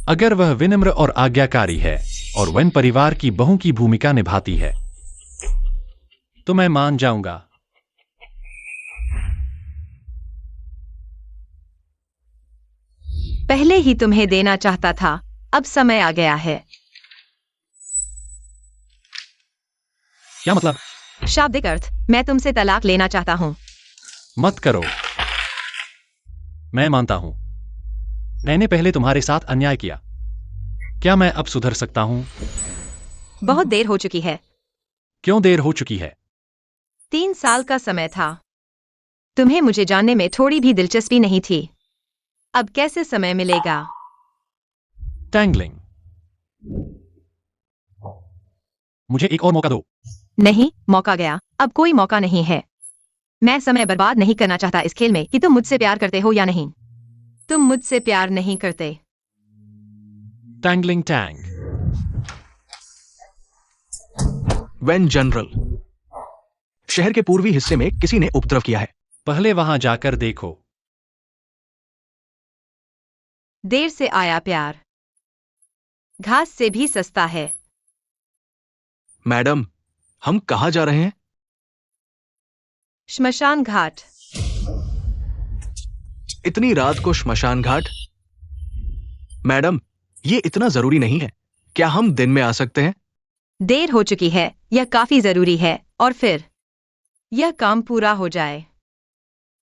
अगर वह विनम्र और आज्ञाकारी है और वेन परिवार की बहू की भूमिका निभाती है तो मैं मान जाऊंगा। पहले ही तुम्हें देना चाहता था, अब समय आ गया है। क्या मतलब? शाब्दिक अर्थ, मैं तुमसे तलाक लेना चाहता हूँ। मत करो। मैं मानता हूं, मैंने पहले तुम्हारे साथ अन्याय किया। क्या मैं अब सुधर सकता हूं? बहुत देर हो चुकी है। क्यों देर हो चुकी है? 3 साल का समय था। तुम्हें मुझे जानने में थोड़ी भी दिलचस्पी नहीं थी। अब कैसे समय मिलेगा? टैंगलिंग। मुझे एक और मौका दो। नहीं, मौका गया, अब कोई मौका नहीं है। मैं समय बर्बाद नहीं करना चाहता इस खेल में कि तुम मुझसे प्यार करते हो या नहीं। तुम मुझसे प्यार नहीं करते। Tangling Tang. वेन जनरल, शहर के पूर्वी हिस्से में किसी ने उपद्रव किया है। पहले वहां जाकर देखो। देर से आया प्यार घास से भी सस्ता है। मैडम, हम कहाँ जा रहे हैं? श्मशान घाट। इतनी रात को श्मशान घाट? मैडम, ये इतना जरूरी नहीं है। क्या हम दिन में आ सकते हैं? देर हो चुकी है, यह काफी जरूरी है, और फिर यह काम पूरा हो जाए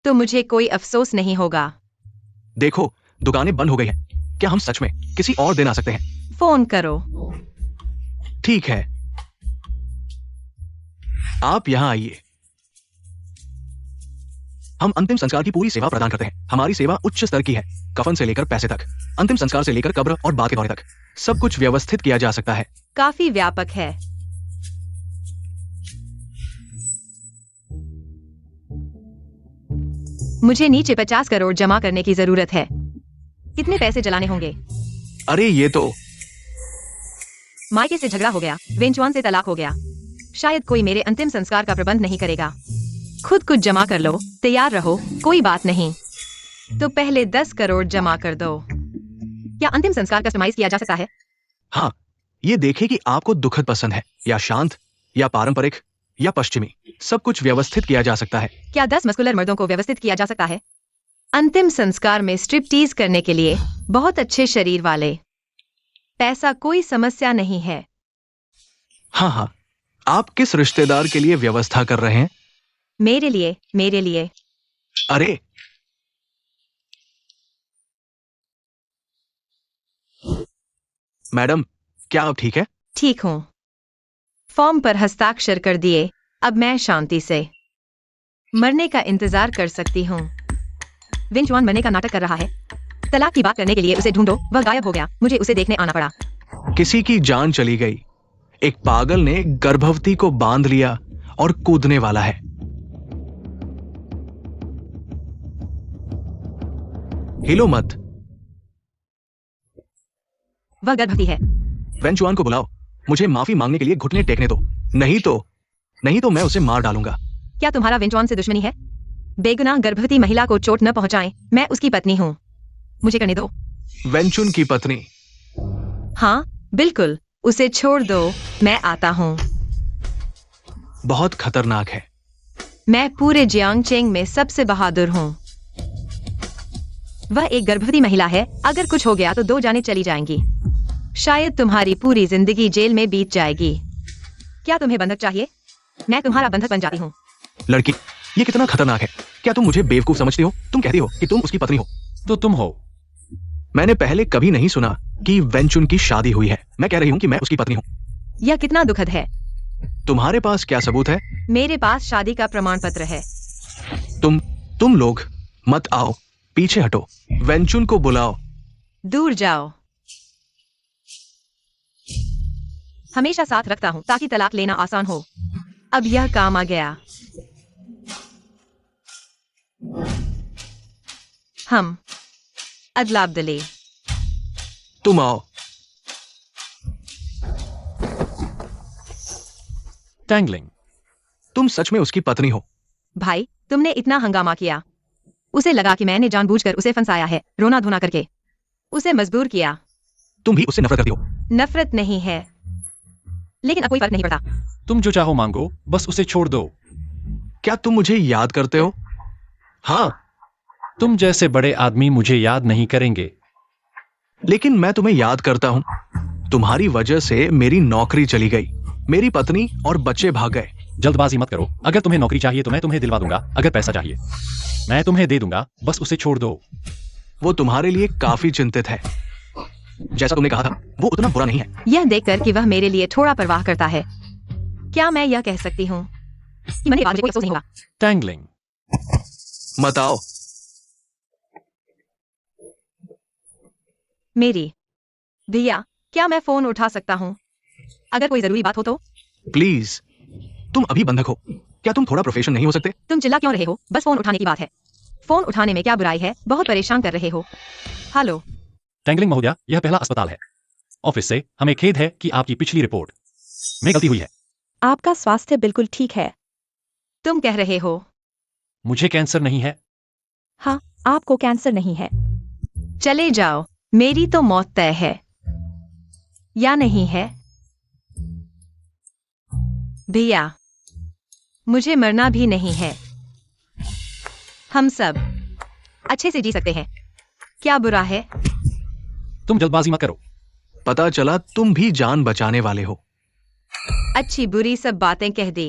तो मुझे कोई अफसोस नहीं होगा। देखो, दुकानें बंद हो गई हैं। क्या हम सच में किसी और दिन आ सकते हैं? फोन करो। ठीक है, आप यहां आइए। हम अंतिम संस्कार की पूरी सेवा प्रदान करते हैं। हमारी सेवा उच्च स्तर की है। कफन से लेकर पैसे तक, अंतिम संस्कार से लेकर कब्र और बाद के दौरे तक, सब कुछ व्यवस्थित किया जा सकता है। काफी व्यापक है। मुझे नीचे 50 करोड़ जमा करने की जरूरत है। कितने पैसे जलाने होंगे? अरे ये तो मायके से झगड़ा हो गया, वेंचुआन से तलाक हो गया। शायद कोई मेरे अंतिम संस्कार का प्रबंध नहीं करेगा। खुद कुछ जमा कर लो, तैयार रहो, कोई बात नहीं। तो पहले 10 करोड़ जमा कर दो। क्या अंतिम संस्कार कस्टमाइज किया जा सकता है? हाँ, ये देखें कि आपको दुखद पसंद है या शांत या पारंपरिक या पश्चिमी, सब कुछ व्यवस्थित किया जा सकता है। क्या 10 मस्कुलर मर्दों को व्यवस्थित किया जा सकता है? अंतिम संस्कार में स्ट्रिपटीज करने के लिए बहुत अच्छे शरीर वाले। पैसा कोई समस्या नहीं है। हाँ हाँ, आप किस रिश्तेदार के लिए व्यवस्था कर रहे हैं? मेरे लिए। अरे मैडम, क्या आप ठीक है? ठीक हूँ। फॉर्म पर हस्ताक्षर कर दिए। अब मैं शांति से मरने का इंतजार कर सकती हूँ। विंचवान मरने का नाटक कर रहा है। तलाक की बात करने के लिए उसे ढूंढो, वह गायब हो गया। मुझे उसे देखने आना पड़ा। किसी की जान चली गई। एक पागल ने गर्भवती को बांध लिया और कूदने वाला है। हिलो मत। वह गर्भवती है। वेंचुआन को बुलाओ। मुझे माफी मांगने के लिए घुटने टेकने दो। नहीं तो मैं उसे मार डालूंगा। क्या तुम्हारा विंचवान से दुश्मनी है? बेगुनाह गर्भवती महिला को चोट न पहुंचाएं। मैं उसकी पत्नी हूँ। मुझे करने दो। वेंचुन की पत्नी? हाँ बिल्कुल, उसे छोड़ दो। मैं आता हूँ। बहुत खतरनाक है। मैं पूरे जियांगचेंग में सबसे बहादुर हूँ। वह एक गर्भवती महिला है। अगर कुछ हो गया तो 2 जानें चली जाएंगी। शायद तुम्हारी पूरी जिंदगी जेल में बीत जाएगी। क्या तुम्हें बंधक चाहिए? मैं तुम्हारा बंधक बन जाती हूँ। लड़की, ये कितना खतरनाक है। क्या तुम मुझे बेवकूफ समझती हो? तुम कहती हो कि तुम उसकी पत्नी हो। तो तुम हो। मैंने पहले कभी नहीं सुना कि वेंचुन की शादी हुई है। मैं कह रही हूँ कि मैं उसकी पत्नी हूँ। यह कितना दुखद है। तुम्हारे पास क्या सबूत है? मेरे पास शादी का प्रमाण पत्र है। तुम लोग मत आओ, पीछे हटो। वेंचुन को बुलाओ। दूर जाओ। हमेशा साथ रखता हूँ ताकि तलाक लेना आसान हो। अब यह काम आ गया। हम अदला बदली। तुम आओ। टैंगलिंग। तुम सच में उसकी पत्नी हो? भाई, तुमने इतना हंगामा किया। उसे लगा कि मैंने जानबूझकर उसे फंसाया है, रोना धोना करके उसे मजबूर किया। तुम भी उससे नफरत करती हो? नफरत नहीं है, लेकिन अब कोई फर्क नहीं पड़ता। तुम जो चाहो मांगो, बस उसे छोड़ दो। क्या तुम मुझे याद करते हो? हाँ। तुम जैसे बड़े आदमी मुझे याद नहीं करेंगे। लेकिन मैं तुम्हें याद करता हूँ। तुम्हारी वजह से मेरी नौकरी चली गई, मेरी पत्नी और बच्चे भाग गए। जल्दबाजी मत करो। अगर तुम्हें नौकरी चाहिए तो मैं तुम्हें दिलवा दूंगा। अगर पैसा चाहिए मैं तुम्हें दे दूंगा। बस उसे छोड़ दो। वो तुम्हारे लिए काफी चिंतित है। जैसा तुमने कहा था, वो उतना बुरा नहीं है। यह देखकर कि वह मेरे लिए थोड़ा परवाह करता है, क्या मैं यह कह सकती हूँ कि मरने के बाद मुझे कोई अफसोस नहीं होगा? टैंगलिंग। मत आओ। मेरी भैया, क्या मैं फोन उठा सकता हूँ? अगर कोई जरूरी बात हो तो। प्लीज, तुम अभी बंधक हो। क्या तुम थोड़ा प्रोफेशनल नहीं हो सकते? तुम चिल्ला क्यों रहे हो? बस फोन उठाने की बात है। फोन उठाने में क्या बुराई है? बहुत परेशान कर रहे हो। हेलो। टैंगलिंग महोदया, यह पहला अस्पताल है। ऑफिस से हमें खेद है कि आपकी पिछली रिपोर्ट में गलती हुई है। आपका स्वास्थ्य बिल्कुल ठीक है। तुम कह रहे हो मुझे कैंसर नहीं है। हाँ, आपको कैंसर नहीं है। चले जाओ। मेरी तो मौत तय है, या नहीं है? भैया, मुझे मरना भी नहीं है। हम सब अच्छे से जी सकते हैं। क्या बुरा है? तुम जल्दबाजी मत करो। पता चला तुम भी जान बचाने वाले हो। अच्छी बुरी सब बातें कह दी।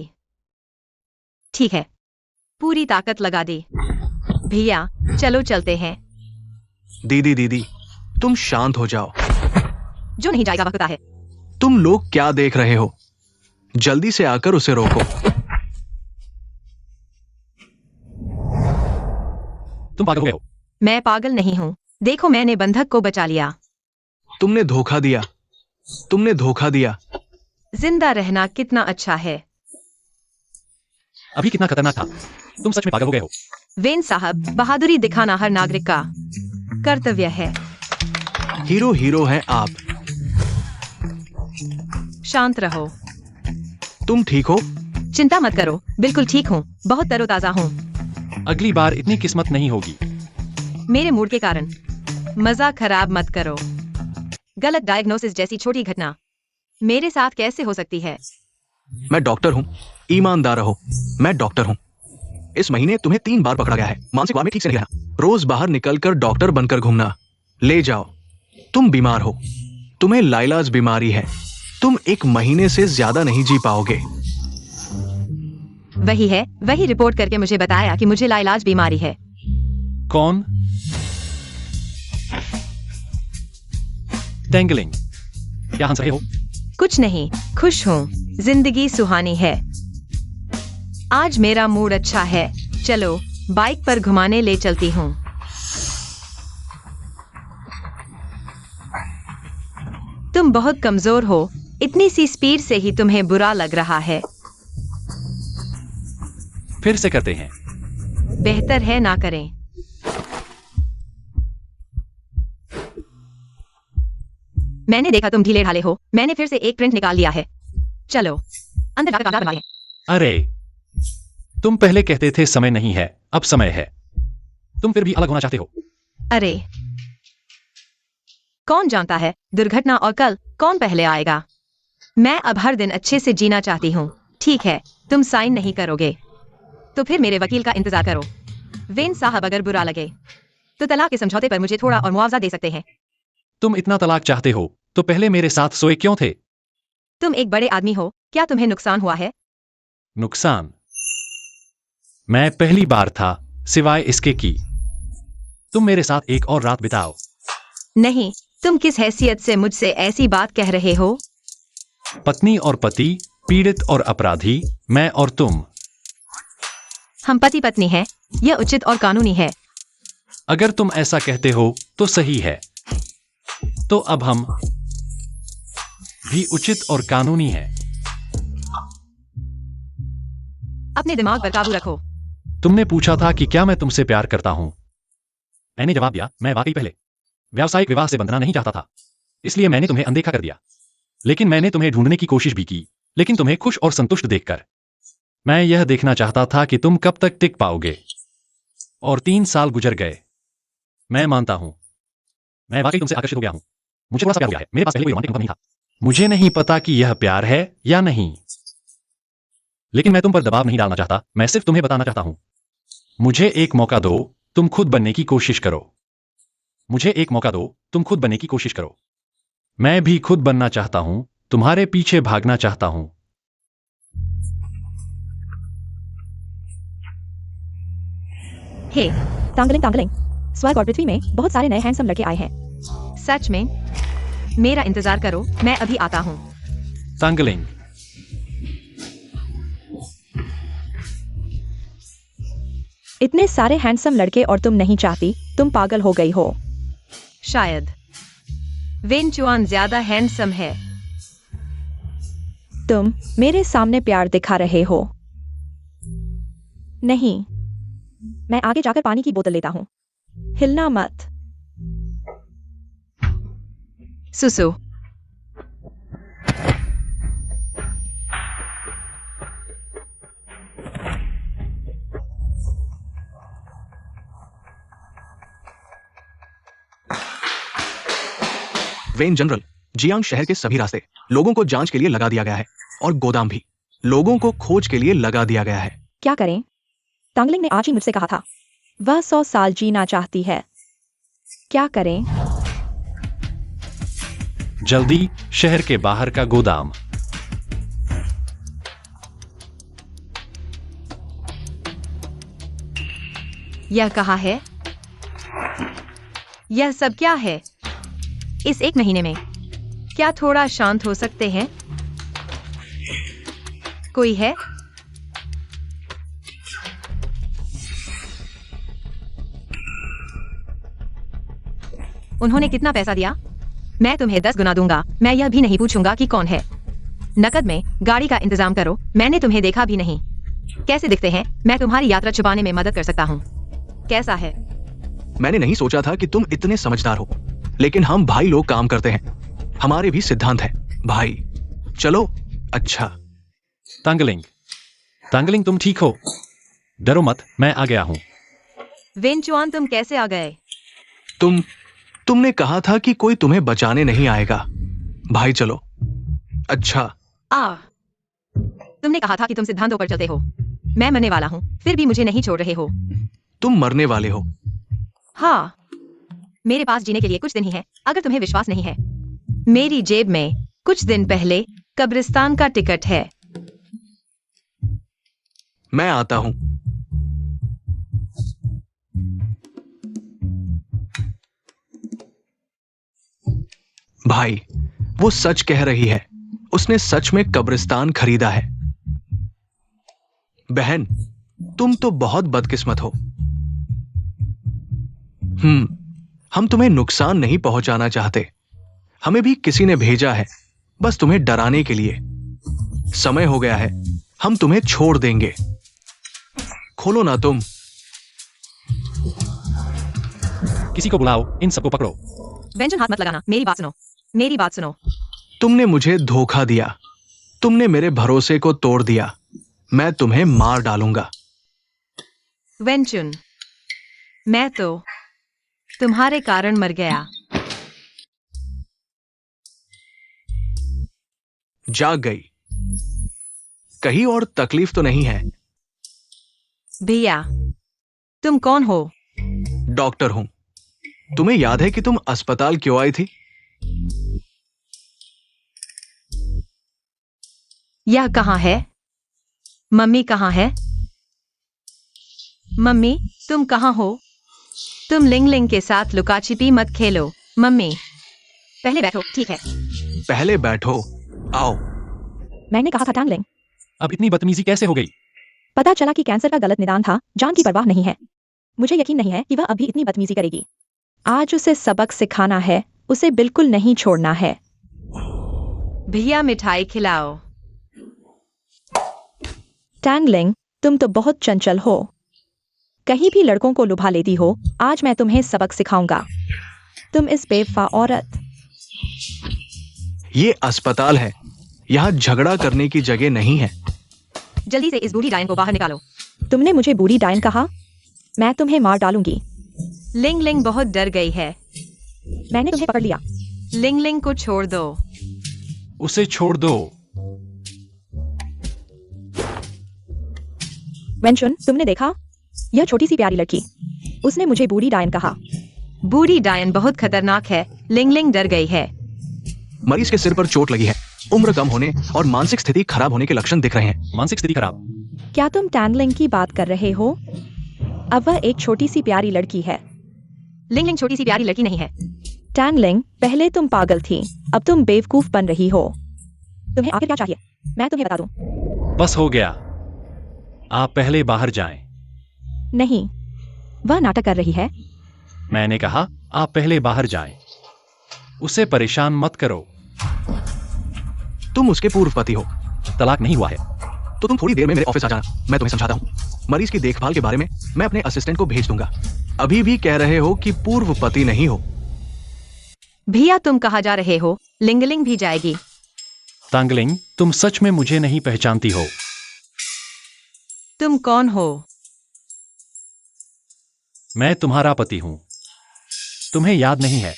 ठीक है, पूरी ताकत लगा दी। भैया, चलो चलते हैं। दीदी, तुम शांत हो जाओ। जो नहीं जाएगा वक्त है। तुम लोग क्या देख रहे हो? जल्दी से आकर उसे रोको। तुम पागल हो गए हो। मैं पागल नहीं हूँ। देखो, मैंने बंधक को बचा लिया। तुमने धोखा दिया। जिंदा रहना कितना अच्छा है। अभी कितना खतरनाक था। तुम सच में पागल हो गए हो। वेन साहब, बहादुरी दिखाना हर नागरिक का कर्तव्य है। हीरो हैं आप। शांत रहो। तुम ठीक हो? चिंता मत करो, बिल्कुल ठीक हूँ। बहुत तरोताजा हूँ। अगली बार इतनी किस्मत नहीं होगी। मेरे मूड के कारण। मजाक खराब मत करो। गलत डायग्नोसिस जैसी छोटी घटना मेरे साथ कैसे हो सकती है? मैं डॉक्टर हूँ, ईमानदार रहो। मैं डॉक्टर हूँ। इस महीने तुम्हें 3 बार पकड़ा गया है। मानसिक वार में ठीक से नहीं रहा। रोज बाहर निकलकर डॉक्टर बनकर घूमना। ले जाओ, तुम बीमार हो। तुम्हें लाइलाज बीमारी है। तुम 1 महीने से ज्यादा नहीं जी पाओगे। वही है, वही रिपोर्ट करके मुझे बताया कि मुझे लाइलाज बीमारी है। कौन? टैंगलिंग, क्या हंस रहे हो? कुछ नहीं, खुश हूँ। जिंदगी सुहानी है। आज मेरा मूड अच्छा है। चलो बाइक पर घुमाने ले चलती हूँ। तुम बहुत कमजोर हो। इतनी सी स्पीड से ही तुम्हें बुरा लग रहा है। फिर से करते हैं। बेहतर है ना करें। मैंने देखा तुम ढीले ढाले हो। मैंने फिर से एक प्रिंट निकाल लिया है। चलो अंदर जाकर खाना बनवाएं। अरे, तुम पहले कहते थे समय नहीं है, अब समय है। तुम फिर भी अलग होना चाहते हो। अरे, कौन जानता है दुर्घटना और कल कौन पहले आएगा। मैं अब हर दिन अच्छे से जीना चाहती हूँ। ठीक है, तुम साइन नहीं करोगे तो फिर मेरे वकील का इंतजार करो। वेन साहब, अगर बुरा लगे तो तलाक के समझौते पर मुझे थोड़ा और मुआवजा दे सकते हैं। तुम इतना तलाक चाहते हो तो पहले मेरे साथ सोए क्यों थे? तुम एक बड़े आदमी हो, क्या तुम्हें नुकसान हुआ है? नुकसान? मैं पहली बार था, सिवाय इसके कि तुम मेरे साथ एक और रात बिताओ। नहीं, तुम किस हैसियत से मुझसे ऐसी बात कह रहे हो? पत्नी और पति, पीड़ित और अपराधी, मैं और तुम। हम पति पत्नी हैं। यह उचित और कानूनी है। अगर तुम ऐसा कहते हो तो सही है। तो अब हम भी उचित और कानूनी हैं। अपने दिमाग पर काबू रखो। तुमने पूछा था कि क्या मैं तुमसे प्यार करता हूं। मैंने जवाब दिया, मैं वाकई पहले व्यावसायिक विवाह से बंधना नहीं चाहता था, इसलिए मैंने तुम्हें अनदेखा कर दिया। लेकिन मैंने तुम्हें ढूंढने की कोशिश भी की, लेकिन तुम्हें खुश और संतुष्ट देखकर मैं यह देखना चाहता था कि तुम कब तक टिक पाओगे। और 3 साल गुजर गए। मैं मानता हूं, मैं वाकई तुमसे आकर्षित हो गया हूं। मुझे थोड़ा सा प्यार हो गया है। मेरे पास पहले कोई रोमांटिक अनुभव नहीं था। मुझे नहीं पता कि यह प्यार है या नहीं, लेकिन मैं तुम पर दबाव नहीं डालना चाहता। मैं सिर्फ तुम्हें बताना चाहता हूं, मुझे एक मौका दो, तुम खुद बनने की कोशिश करो। मुझे एक मौका दो, तुम खुद बनने की कोशिश करो। मैं भी खुद बनना चाहता हूं, तुम्हारे पीछे भागना चाहता हूं। हे टांगलिंग टांगलिंग, स्वर्ग और पृथ्वी में बहुत सारे नए हैंडसम लड़के आए हैं। सच में? मेरा इंतजार करो, मैं अभी आता हूँ। तांगलिंग, इतने सारे हैंडसम लड़के और तुम नहीं चाहती? तुम पागल हो गई हो। शायद वेन चुआन ज्यादा हैंडसम है। तुम मेरे सामने प्यार दिखा रहे हो। नहीं, मैं आगे जाकर पानी की बोतल लेता हूँ। हिलना मत। सुसु, वेन जनरल, जियांग शहर के सभी रास्ते लोगों को जांच के लिए लगा दिया गया है और गोदाम भी लोगों को खोज के लिए लगा दिया गया है। क्या करें? टांगलिंग ने आज ही मुझसे कहा था वह 100 साल जीना चाहती है। क्या करें? जल्दी शहर के बाहर का गोदाम। यह कहाँ है? यह सब क्या है? इस 1 महीने में क्या थोड़ा शांत हो सकते हैं? कोई है? उन्होंने कितना पैसा दिया? मैं तुम्हें 10 गुना दूंगा। मैं यह भी नहीं पूछूंगा कि कौन है। नकद में गाड़ी का इंतजाम करो। मैंने तुम्हें देखा भी नहीं। कैसे दिखते हैं? मैं तुम्हारी यात्रा छुपाने में मदद कर सकता हूँ। कैसा है? मैंने नहीं सोचा था कि तुम इतने समझदार हो, लेकिन हम भाई लोग काम करते हैं। हमारे भी सिद्धांत हैं भाई। चलो। अच्छा तांगलिंग, तांगलिंग तुम ठीक हो? डरो मत, मैं आ गया हूं। वेनचुआन, तुम कैसे आ गए? तुमने कहा था कि कोई तुम्हें बचाने नहीं आएगा। भाई चलो। अच्छा। तुमने कहा था कि तुम सिद्धांतों पर चलते हो। मैं मरने वाला हूँ, फिर भी मुझे नहीं छोड़ रहे हो। तुम मरने वाले हो? हाँ, मेरे पास जीने के लिए कुछ दिन ही है। अगर तुम्हें विश्वास नहीं है मेरी जेब में कुछ दिन पहले कब्रिस्तान का टिकट है। मैं आता हूं। भाई, वो सच कह रही है। उसने सच में कब्रिस्तान खरीदा है। बहन, तुम तो बहुत बदकिस्मत हो। हम तुम्हें नुकसान नहीं पहुंचाना चाहते। हमें भी किसी ने भेजा है, बस तुम्हें डराने के लिए। समय हो गया है, हम तुम्हें छोड़ देंगे। खोलो ना तुम। किसी को बुलाओ, इन सबको पकड़ो। वेंचुन, हाथ मत लगाना। मेरी बात सुनो, मेरी बात सुनो। तुमने मुझे धोखा दिया। तुमने मेरे भरोसे को तोड़ दिया। मैं तुम्हें मार डालूंगा। वेंचुन, मैं तो तुम्हारे कारण मर गया। जाग गई। कहीं और तकलीफ तो नहीं है? भैया, तुम कौन हो? डॉक्टर हूं। तुम्हें याद है कि तुम अस्पताल क्यों आई थी? यह कहाँ है? मम्मी कहाँ है? मम्मी, तुम कहाँ हो? तुम लिंग लिंग के साथ लुका छिपी मत खेलो। मम्मी, पहले बैठो। ठीक है, पहले बैठो। आओ। मैंने कहा था टैंगलिंग। अब इतनी बदतमीजी कैसे हो गई? पता चला कि कैंसर का गलत निदान था। जान की परवाह नहीं है। मुझे यकीन नहीं है कि वह अभी इतनी बदतमीजी करेगी। आज उसे सबक सिखाना है। उसे बिल्कुल नहीं छोड़ना है। भैया मिठाई खिलाओ। टैंगलिंग, तुम तो बहुत चंचल हो। कहीं भी लड़कों को लुभा लेती हो। आज मैं तुम्हें सबक सिखाऊंगा। तुम इस बेवफा औरत। ये अस्पताल है, यहाँ झगड़ा करने की जगह नहीं है। जल्दी से इस बूढ़ी डायन को बाहर निकालो। तुमने मुझे बूढ़ी डायन कहा? मैं तुम्हें मार डालूंगी। लिंग लिंग बहुत डर गई है। मैंने तुम्हें पकड़ लिया। लिंग लिंग को छोड़ दो। उसे छोड़ दो। वेंचुन, तुमने देखा? यह छोटी सी प्यारी लड़की, उसने मुझे बूढ़ी डायन कहा। बूढ़ी डायन बहुत खतरनाक है। लिंग लिंग डर गई है। मरीज के सिर पर चोट लगी है। उम्र कम होने और मानसिक स्थिति खराब होने के लक्षण दिख रहे हैं। मानसिक स्थिति खराब? क्या तुम टैंगलिंग की बात कर रहे हो? अब वह एक छोटी सी प्यारी लड़की है। लिंग लिंग छोटी सी प्यारी लड़की नहीं है। टैंगलिंग, पहले तुम पागल थी, अब तुम बेवकूफ बन रही हो। तुम्हें आखिर क्या चाहिए? मैं तुम्हें बता दूं। बस हो गया। आप पहले बाहर जाएं। नहीं, वह नाटक कर रही है। मैंने कहा आप पहले बाहर जाएं। उसे परेशान मत करो। तुम उसके पूर्व पति हो। तलाक नहीं हुआ है। तो तुम थोड़ी देर में मेरे ऑफिस आ जाना, मैं तुम्हें समझाता हूँ। मरीज की देखभाल के बारे में मैं अपने असिस्टेंट को भेज दूंगा। अभी भी कह रहे हो कि पूर्व पति नहीं हो। भैया, तुम कहाँ जा रहे हो? लिंग लिंग भी जाएगी। तांगलिंग, तुम सच में मुझे नहीं पहचानती हो। तुम कौन हो? मैं तुम्हारा पति हूं। तुम्हें याद नहीं है?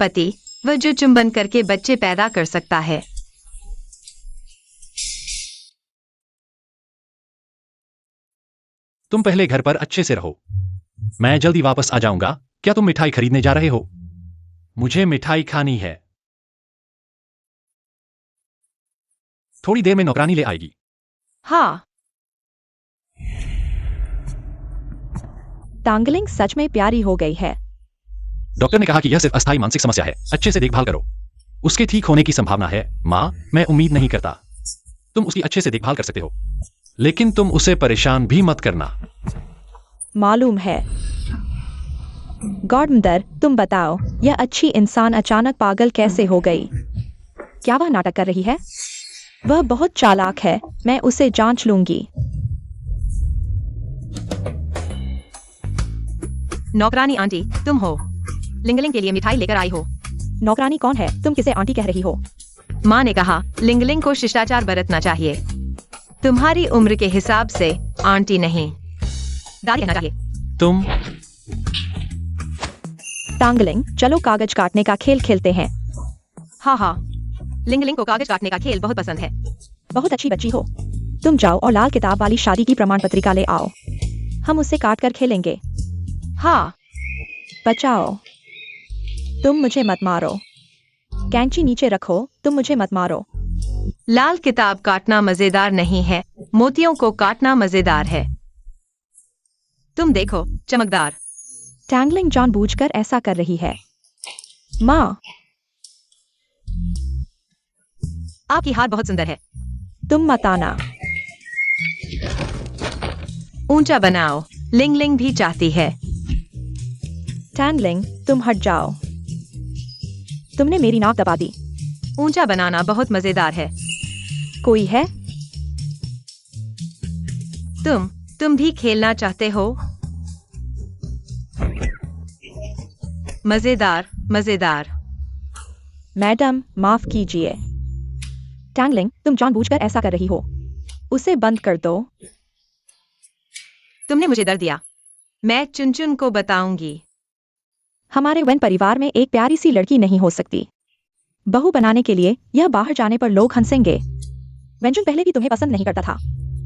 पति, वह जो चुंबन करके बच्चे पैदा कर सकता है। तुम पहले घर पर अच्छे से रहो। मैं जल्दी वापस आ जाऊंगा। क्या तुम मिठाई खरीदने जा रहे हो? मुझे मिठाई खानी है। थोड़ी देर में नौकरानी ले आएगी। हाँ। टांगलिंग सच में प्यारी हो गई है। डॉक्टर ने कहा कि यह सिर्फ अस्थायी मानसिक समस्या है। अच्छे से देखभाल करो। उसके ठीक होने की संभावना है। माँ, मैं उम्मीद नहीं करता। तुम उसकी अच्छे से देखभाल कर सकते हो, लेकिन तुम उसे परेशान भी मत करना। मालूम है। गॉडमदर, तुम बताओ, यह अच्छी इंसान अचानक पागल कैसे हो गई? क्या वह नाटक कर रही है? वह बहुत चालाक है। मैं उसे जांच लूंगी। नौकरानी आंटी, तुम हो? लिंगलिंग के लिए मिठाई लेकर आई हो। नौकरानी कौन है? तुम किसे आंटी कह रही हो? माँ ने कहा लिंगलिंग को शिष्टाचार बरतना चाहिए। तुम्हारी उम्र के हिसाब से आंटी नहीं, दादी कहना चाहिए। तुम टांगलिंग, चलो कागज काटने का खेल खेलते हैं। हाँ हाँ, लिंगलिंग को कागज काटने का खेल बहुत पसंद है। बहुत अच्छी बच्ची हो। तुम जाओ और लाल किताब वाली शादी की प्रमाण पत्रिका ले आओ। हम उससे काट कर खेलेंगे। हाँ। बचाओ। तुम मुझे मत मारो। कैंची नीचे रखो, तुम मुझे मत मारो। लाल किताब काटना मजेदार नहीं है, मोतियों को काटना मजेदार है। तुम देखो, चमकदार। टैंगलिंग जानबूझकर ऐसा कर रही है। माँ, आपकी हाथ बहुत सुंदर है। तुम मत आना। ऊंचा बनाओ, लिंग लिंग भी चाहती है। टैंगलिंग, तुम हट जाओ। तुमने मेरी नाक दबा दी। ऊंचा बनाना बहुत मजेदार है। कोई है? तुम भी खेलना चाहते हो? मजेदार, मजेदार। मैडम, माफ कीजिए। टैंगलिंग, तुम जानबूझकर ऐसा कर रही हो। उसे बंद कर दो। तुमने मुझे दर्द दिया। मैं चुनचुन को बताऊंगी। हमारे वेन परिवार में एक प्यारी सी लड़की नहीं हो सकती। बहू बनाने के लिए यह बाहर जाने पर लोग हंसेंगे। वेंचुन पहले भी तुम्हें पसंद नहीं करता था।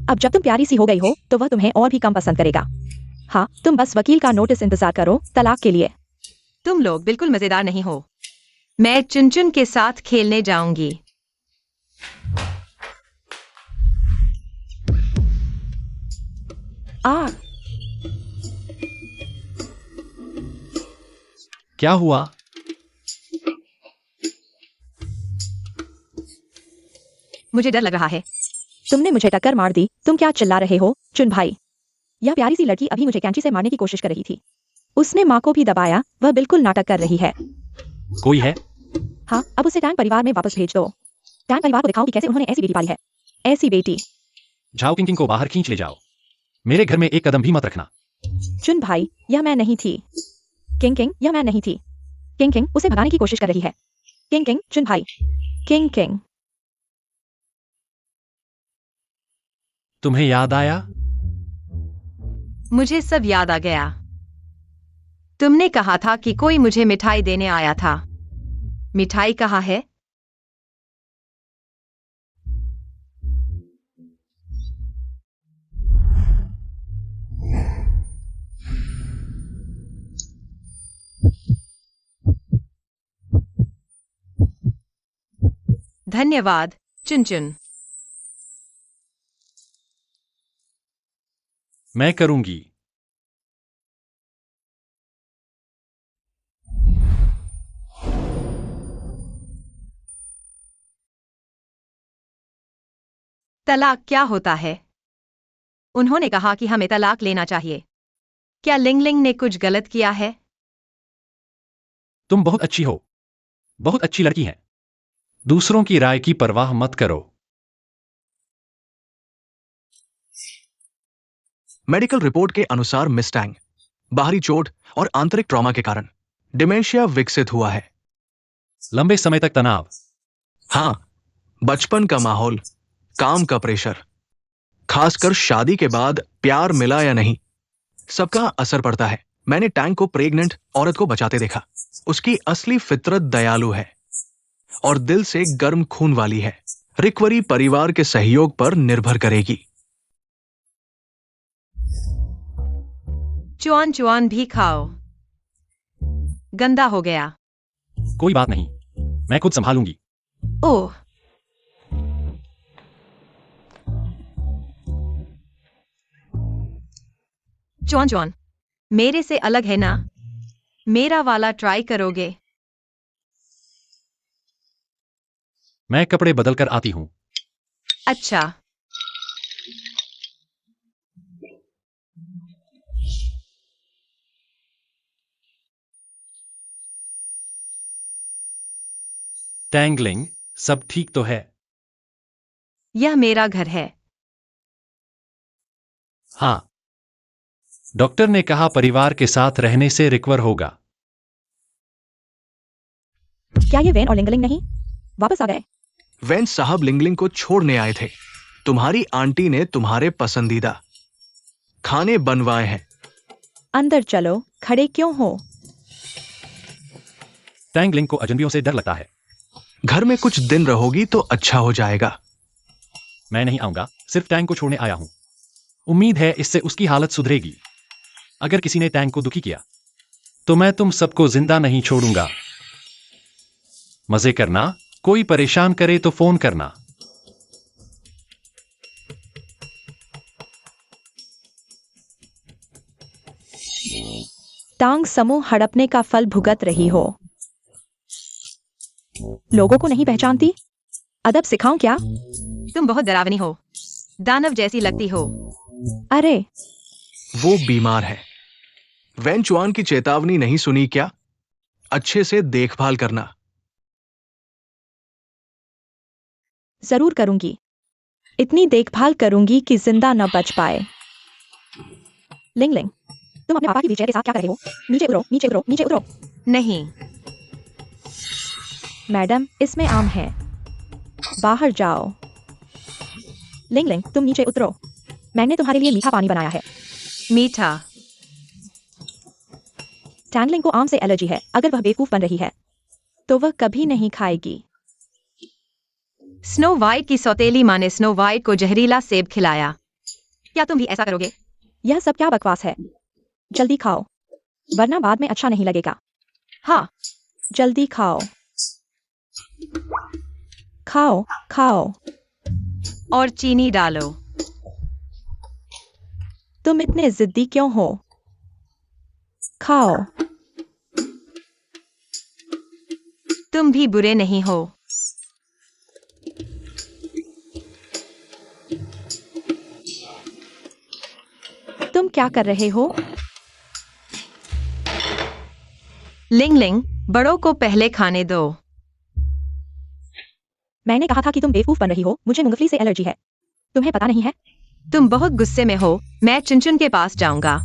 अब जब तुम प्यारी सी हो गई हो तो वह तुम्हें और भी कम पसंद करेगा। हाँ, तुम बस वकील का नोटिस इंतजार करो तलाक के लिए। तुम लोग बिल्कुल मजेदार नहीं हो। मैं चुनचुन के साथ खेलने जाऊंगी। आ, क्या हुआ? मुझे डर लग रहा है। तुमने मुझे टक्कर मार दी। तुम क्या चिल्ला रहे हो, चुन भाई? यह प्यारी सी लड़की अभी मुझे कैंची से मारने की कोशिश कर रही थी। उसने माँ को भी दबाया। वह बिल्कुल नाटक कर रही है। कोई है? हाँ, अब उसे टैंग परिवार में वापस भेज दो। टैंग परिवार को दिखाओ कि कैसे उन्होंने ऐसी बेटी पाली है। ऐसी बेटी। जाओ, किंग किंग को बाहर खींच ले जाओ। मेरे घर में एक कदम भी मत रखना। चुन भाई, यह मैं नहीं थी। किंग किंग, यह मैं नहीं थी। किंग किंग उसे भगाने की कोशिश कर रही है। किंग किंग, चुन भाई। King king. तुम्हें याद आया? मुझे सब याद आ गया। तुमने कहा था कि कोई मुझे मिठाई देने आया था। मिठाई कहाँ है? धन्यवाद, चुनचुन। मैं करूंगी। तलाक क्या होता है? उन्होंने कहा कि हमें तलाक लेना चाहिए। क्या लिंग लिंग ने कुछ गलत किया है? तुम बहुत अच्छी हो। बहुत अच्छी लड़की है। दूसरों की राय की परवाह मत करो। मेडिकल रिपोर्ट के अनुसार मिस टैंग बाहरी चोट और आंतरिक ट्रॉमा के कारण डिमेंशिया विकसित हुआ है। लंबे समय तक तनाव। हाँ, बचपन का माहौल, काम का प्रेशर, खासकर शादी के बाद प्यार मिला या नहीं, सबका असर पड़ता है। मैंने टैंग को प्रेग्नेंट औरत को बचाते देखा। उसकी असली फितरत दयालु है और दिल से गर्म खून वाली है। रिकवरी परिवार के सहयोग पर निर्भर करेगी। चुआन चुआन भी खाओ। गंदा हो गया। कोई बात नहीं, मैं खुद संभालूंगी। ओह, चुआन चुआन मेरे से अलग है ना? मेरा वाला ट्राई करोगे? मैं कपड़े बदल कर आती हूं। अच्छा। टैंगलिंग, सब ठीक तो है? यह मेरा घर है। हाँ। डॉक्टर ने कहा परिवार के साथ रहने से रिकवर होगा। क्या ये वैन और लिंगलिंग नहीं वापस आ गए? वैन साहब लिंगलिंग को छोड़ने आए थे। तुम्हारी आंटी ने तुम्हारे पसंदीदा खाने बनवाए हैं। अंदर चलो, खड़े क्यों हो? टैंगलिंग को अजनबियों से डर लगता है। घर में कुछ दिन रहोगी तो अच्छा हो जाएगा। मैं नहीं आऊंगा, सिर्फ टैंग को छोड़ने आया हूं। उम्मीद है इससे उसकी हालत सुधरेगी। अगर किसी ने टैंग को दुखी किया तो मैं तुम सबको जिंदा नहीं छोड़ूंगा। मजे करना, कोई परेशान करे तो फोन करना। टांग समूह हड़पने का फल भुगत रही हो। लोगों को नहीं पहचानती? अदब सिखाऊं क्या? तुम बहुत डरावनी हो, दानव जैसी लगती हो। अरे वो बीमार है। वैन चुआन की चेतावनी नहीं सुनी क्या? अच्छे से देखभाल करना। जरूर करूंगी। इतनी देखभाल करूंगी कि जिंदा न बच पाए। लिंग लिंग, तुम अपने पापा की व्हीलचेयर के साथ क्या कर रहे हो? नीचे उतरो, नीचे उतरो, नीचे उतरो। नहीं, मैडम, इसमें आम है। बाहर जाओ। लिंग लिंग, तुम नीचे उतरो। मैंने तुम्हारे लिए मीठा पानी बनाया है। मीठा। टैंगलिंग को आम से एलर्जी है। अगर वह बेवकूफ बन रही है तो वह कभी नहीं खाएगी। स्नो वाइट की सौतेली माँ ने स्नो वाइट को जहरीला सेब खिलाया। क्या तुम भी ऐसा करोगे? यह सब क्या बकवास है? जल्दी खाओ, वरना बाद में अच्छा नहीं लगेगा। हाँ, जल्दी खाओ। खाओ खाओ। और चीनी डालो। तुम इतने जिद्दी क्यों हो? खाओ। तुम भी बुरे नहीं हो। तुम क्या कर रहे हो? लिंग लिंग, बड़ों को पहले खाने दो। मैंने कहा था कि तुम बेवकूफ बन रही हो। मुझे मूंगफली से एलर्जी है। तुम्हें पता नहीं है? तुम बहुत गुस्से में हो। मैं चुनचुन के पास जाऊंगा।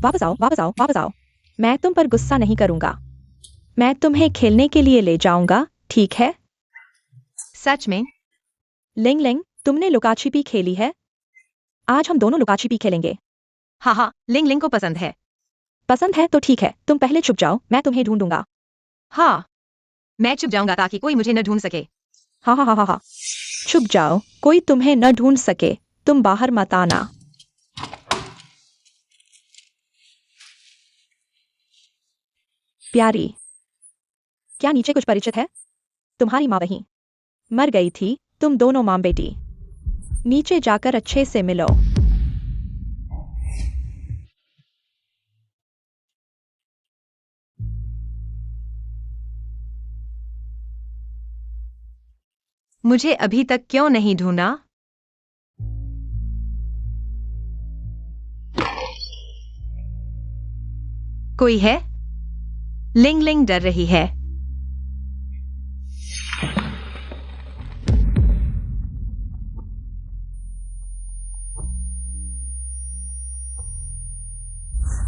वापस आओ, वापस आओ, वापस आओ। मैं तुम पर गुस्सा नहीं करूंगा। मैं तुम्हें खेलने के लिए ले जाऊंगा, ठीक है? सच में? लिंग लिंग, तुमने लुकाछिपी खेली है? आज हम दोनों लुकाछिपी खेलेंगे। हाँ हाँ, लिंग लिंग को पसंद है। पसंद है तो ठीक है। तुम पहले छुप जाओ, मैं तुम्हें ढूंढूंगा। हाँ, मैं छुप जाऊंगा ताकि कोई मुझे न ढूंढ सके। हाँ हाँ हाँ हाँ हाँ। छुप जाओ, कोई तुम्हें न ढूंढ सके। तुम बाहर मत आना। प्यारी, क्या नीचे कुछ परिचित है? तुम्हारी माँ वहीं मर गई थी। तुम दोनों माँ बेटी नीचे जाकर अच्छे से मिलो। मुझे अभी तक क्यों नहीं ढूंढा? कोई है? लिंग लिंग डर रही है।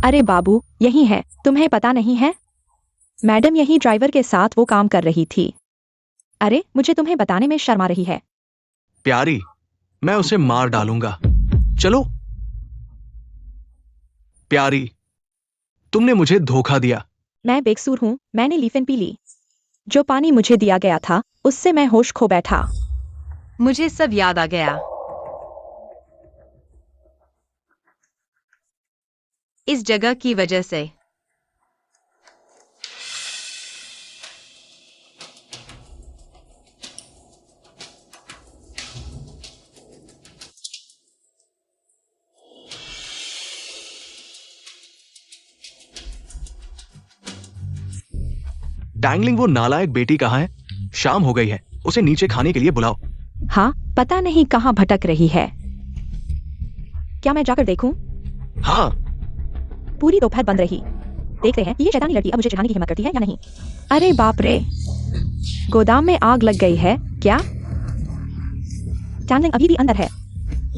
अरे बाबू, यही है। तुम्हें पता नहीं है? मैडम यही ड्राइवर के साथ वो काम कर रही थी। अरे, मुझे तुम्हें बताने में शर्म आ रही है। प्यारी, मैं उसे मार डालूंगा। चलो। प्यारी, तुमने मुझे धोखा दिया। मैं बेकसूर हूँ। मैंने लीफिन पी ली। जो पानी मुझे दिया गया था उससे मैं होश खो बैठा। मुझे सब याद आ गया। इस जगह की वजह से। टैंगलिंग, वो नालायक बेटी कहाँ है? शाम हो गई है। उसे नीचे खाने के लिए बुलाओ। हाँ, पता नहीं कहाँ भटक रही है। क्या मैं जाकर देखूं? हाँ। पूरी दोपहर बंद रही। देखते हैं कि ये शैतानी लड़की अब मुझे चिढ़ाने की हिम्मत करती है या नहीं। अरे बाप रे, गोदाम में आग लग गई है क्या? टैंगलिंग अभी भी अंदर है।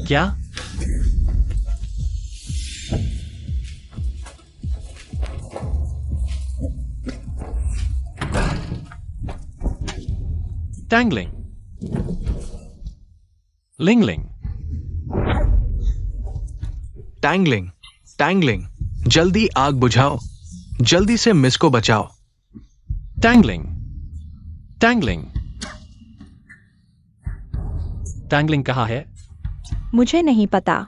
क्या? टैंगलिंग, लिंग लिंग, टैंगलिंग, टैंगलिंग, जल्दी आग बुझाओ। जल्दी से मिस को बचाओ। टैंगलिंग, टैंगलिंग, टैंगलिंग कहाँ है? मुझे नहीं पता।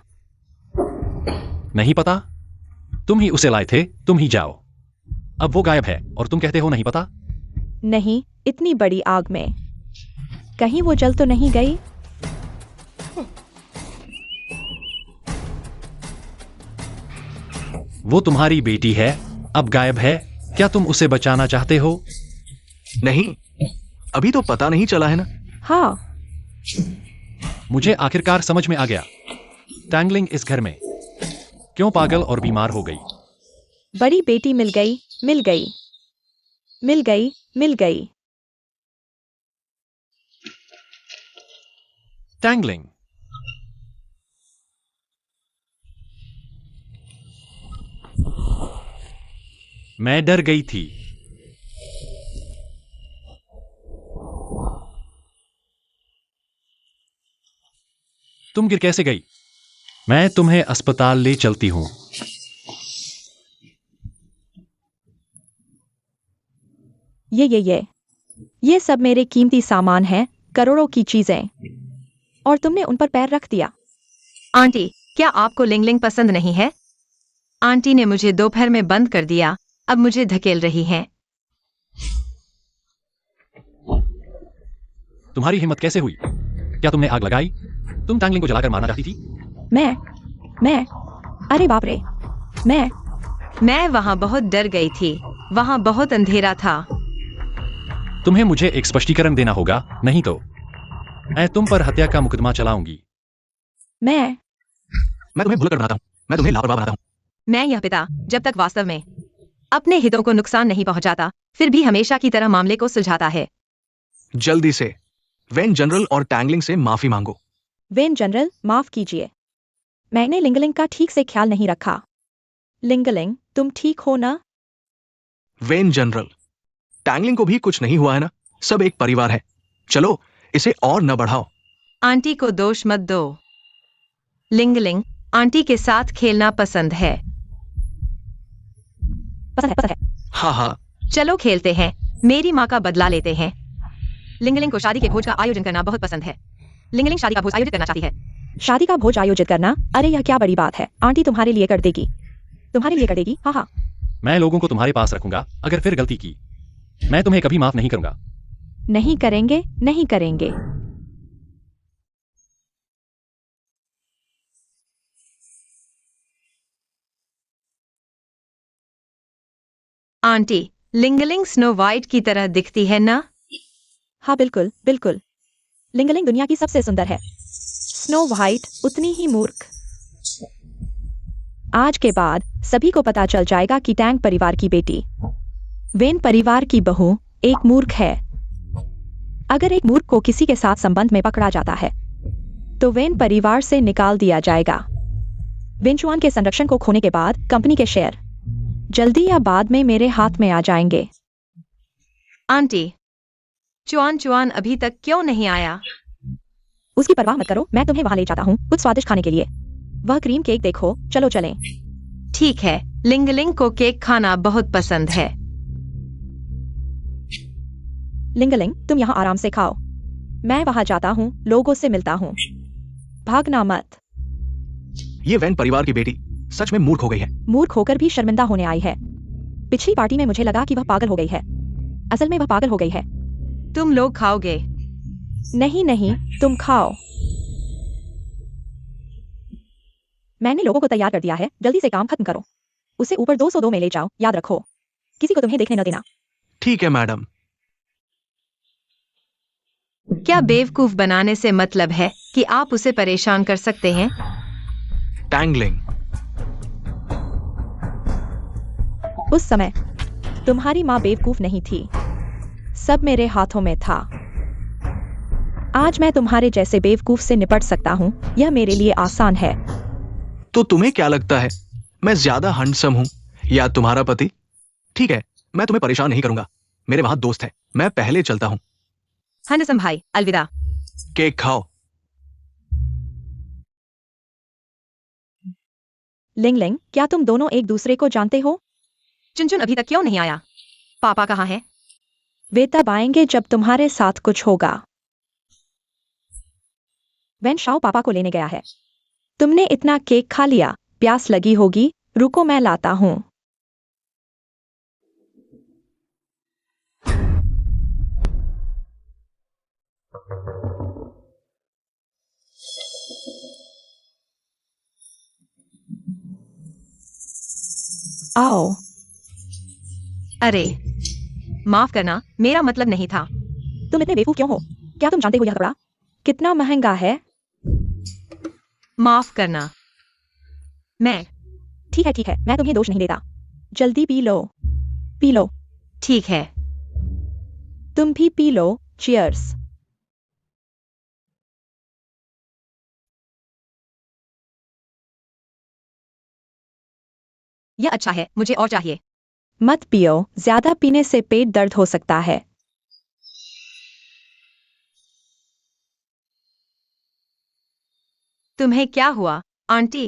नहीं पता? तुम ही उसे लाए थे, तुम ही जाओ। अब वो गायब है और तुम कहते हो नहीं पता? नहीं, इतनी बड़ी आग में कहीं वो जल तो नहीं गई? वो तुम्हारी बेटी है, अब गायब है। क्या तुम उसे बचाना चाहते हो? नहीं, अभी तो पता नहीं चला है ना। हाँ, मुझे आखिरकार समझ में आ गया। टैंगलिंग इस घर में क्यों पागल और बीमार हो गई। बड़ी बेटी मिल गई, मिल गई, मिल गई, मिल गई। टैंगलिंग। मैं डर गई थी। तुम गिर कैसे गई? मैं तुम्हें अस्पताल ले चलती हूं। ये सब मेरे कीमती सामान हैं, करोड़ों की चीजें, और तुमने उन पर पैर रख दिया। आंटी, क्या आपको लिंगलिंग पसंद नहीं है? आंटी ने मुझे दोपहर में बंद कर दिया, अब मुझे धकेल रही हैं। तुम्हारी हिम्मत कैसे हुई? क्या तुमने आग लगाई? तुम टैंगलिंग को जलाकर मारना चाहती थी? मैं अरे बाप रे, मैं वहां बहुत डर गई थी, वहां बहुत अंधेरा था। तुम्हें मुझे एक स्पष्टीकरण देना होगा, नहीं तो मैं तुम पर हत्या का मुकदमा चलाऊंगी। मैं तुम्हें भूल कर बनाता हूँ, मैं तुम्हें लापरवाह बनाता हूँ। मैं यह पिता जब तक वास्तव में अपने हितों को नुकसान नहीं पहुंचाता, फिर भी हमेशा की तरह मामले को सुलझाता है। जल्दी से वेन जनरल और टैंगलिंग से माफी मांगो। वेन जनरल, माफ कीजिए, मैंने लिंगलिंग का ठीक से ख्याल नहीं रखा। लिंगलिंग, तुम ठीक हो ना? वेन जनरल, टैंगलिंग को भी कुछ नहीं हुआ है ना, सब एक परिवार है। चलो इसे और न बढ़ाओ। आंटी को दोष मत दो। लिंगलिंग आंटी के साथ खेलना पसंद है। पसंद है। हाँ हाँ, चलो खेलते हैं, मेरी माँ का बदला लेते हैं। लिंगलिंग को शादी के भोज का आयोजन करना बहुत पसंद है। लिंगलिंग शादी का भोज आयोजित करना चाहती है। शादी का भोज आयोजित करना? अरे यह क्या बड़ी बात है, आंटी तुम्हारे लिए कर देगी, तुम्हारे लिए कर देगी। हाँ हाँ, मैं लोगों को तुम्हारे पास रखूंगा, अगर फिर गलती की मैं तुम्हें कभी माफ नहीं करूंगा। नहीं करेंगे, नहीं करेंगे। आंटी, लिंगलिंग स्नो वाइट की तरह दिखती है ना? हाँ बिल्कुल बिल्कुल, लिंगलिंग दुनिया की सबसे सुंदर है, स्नो वाइट उतनी ही मूर्ख। आज के बाद सभी को पता चल जाएगा कि टैंग परिवार की बेटी, वेन परिवार की बहू, एक मूर्ख है। अगर एक मूर्ख को किसी के साथ संबंध में पकड़ा जाता है तो वेन परिवार से निकाल दिया जाएगा। वेनचुआन के संरक्षण को खोने के बाद कंपनी के शेयर जल्दी या बाद में मेरे हाथ में आ जाएंगे। आंटी, चुआन चुआन अभी तक क्यों नहीं आया? उसकी परवाह मत करो, मैं तुम्हें वहां ले जाता हूँ कुछ स्वादिष्ट खाने के लिए। वह क्रीम केक देखो, चलो चलें। ठीक है, लिंगलिंग को केक खाना बहुत पसंद है। लिंगलिंग, तुम यहाँ आराम से खाओ, मैं वहां जाता हूँ, लोगों से मिलता हूँ, भागना मत। ये वेन परिवार की बेटी सच में मूर्ख हो गई है। मूर्ख होकर भी शर्मिंदा होने आई है। पिछली पार्टी में मुझे लगा कि वह पागल हो गई है, असल में वह पागल हो गई है। तुम लोग खाओगे? नहीं नहीं, तुम खाओ। मैंने लोगों को तैयार कर दिया है, जल्दी से काम खत्म करो। उसे ऊपर 202 में ले जाओ, याद रखो, किसी को तुम्हें देखने न देना। ठीक है मैडम। क्या बेवकूफ बनाने से मतलब है कि आप उसे परेशान कर सकते हैं? टैंगलिंग, उस समय तुम्हारी माँ बेवकूफ नहीं थी, सब मेरे हाथों में था। आज मैं तुम्हारे जैसे बेवकूफ से निपट सकता हूँ, यह मेरे लिए आसान है। तो तुम्हें क्या लगता है मैं ज्यादा हैंडसम हूं या तुम्हारा पति? ठीक है, मैं तुम्हें परेशान नहीं करूंगा, मेरे वहां दोस्त है, मैं पहले चलता हूं। हैंडसम भाई, अलविदा। केक खाओ। लिंगलिंग, क्या तुम दोनों एक दूसरे को जानते हो? चुनचुन अभी तक क्यों नहीं आया? पापा कहाँ हैं? वे तब आएंगे जब तुम्हारे साथ कुछ होगा। वेन शाओ पापा को लेने गया है। तुमने इतना केक खा लिया, प्यास लगी होगी, रुको मैं लाता हूं। आओ। अरे माफ करना, मेरा मतलब नहीं था। तुम इतने बेवकूफ क्यों हो? क्या तुम जानते हो यह कपड़ा कितना महंगा है? माफ करना। मैं ठीक है, मैं तुम्हें दोष नहीं देता। जल्दी पी लो, पी लो। ठीक है। तुम भी पी लो। चियर्स। यह अच्छा है, मुझे और चाहिए। मत पियो, ज्यादा पीने से पेट दर्द हो सकता है। तुम्हें क्या हुआ, आंटी?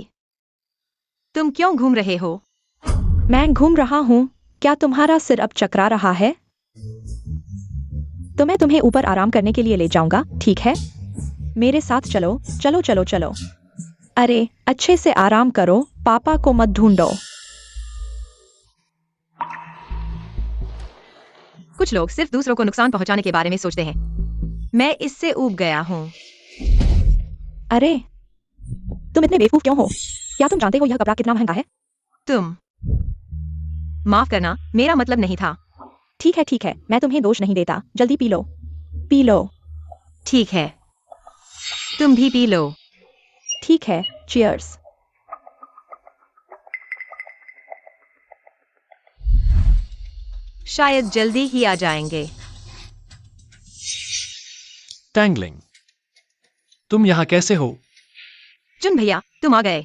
तुम क्यों घूम रहे हो? मैं घूम रहा हूँ। क्या तुम्हारा सिर अब चकरा रहा है? तो मैं तुम्हें ऊपर आराम करने के लिए ले जाऊंगा, ठीक है? मेरे साथ चलो, चलो चलो चलो। अरे अच्छे से आराम करो, पापा को मत ढूंढो। कुछ लोग सिर्फ दूसरों को नुकसान पहुंचाने के बारे में सोचते हैं। मैं इससे ऊब गया हूँ। अरे तुम इतने बेवकूफ क्यों हो? क्या तुम जानते हो यह कपड़ा कितना महंगा है? तुम माफ करना, मेरा मतलब नहीं था। ठीक है, मैं तुम्हें दोष नहीं देता। जल्दी पी लो, पी लो। ठीक है, तुम भी पी लो। ठीक है, चियर्स। शायद जल्दी ही आ जाएंगे। टैंगलिंग, तुम यहाँ कैसे हो? जुन भैया, तुम आ गए।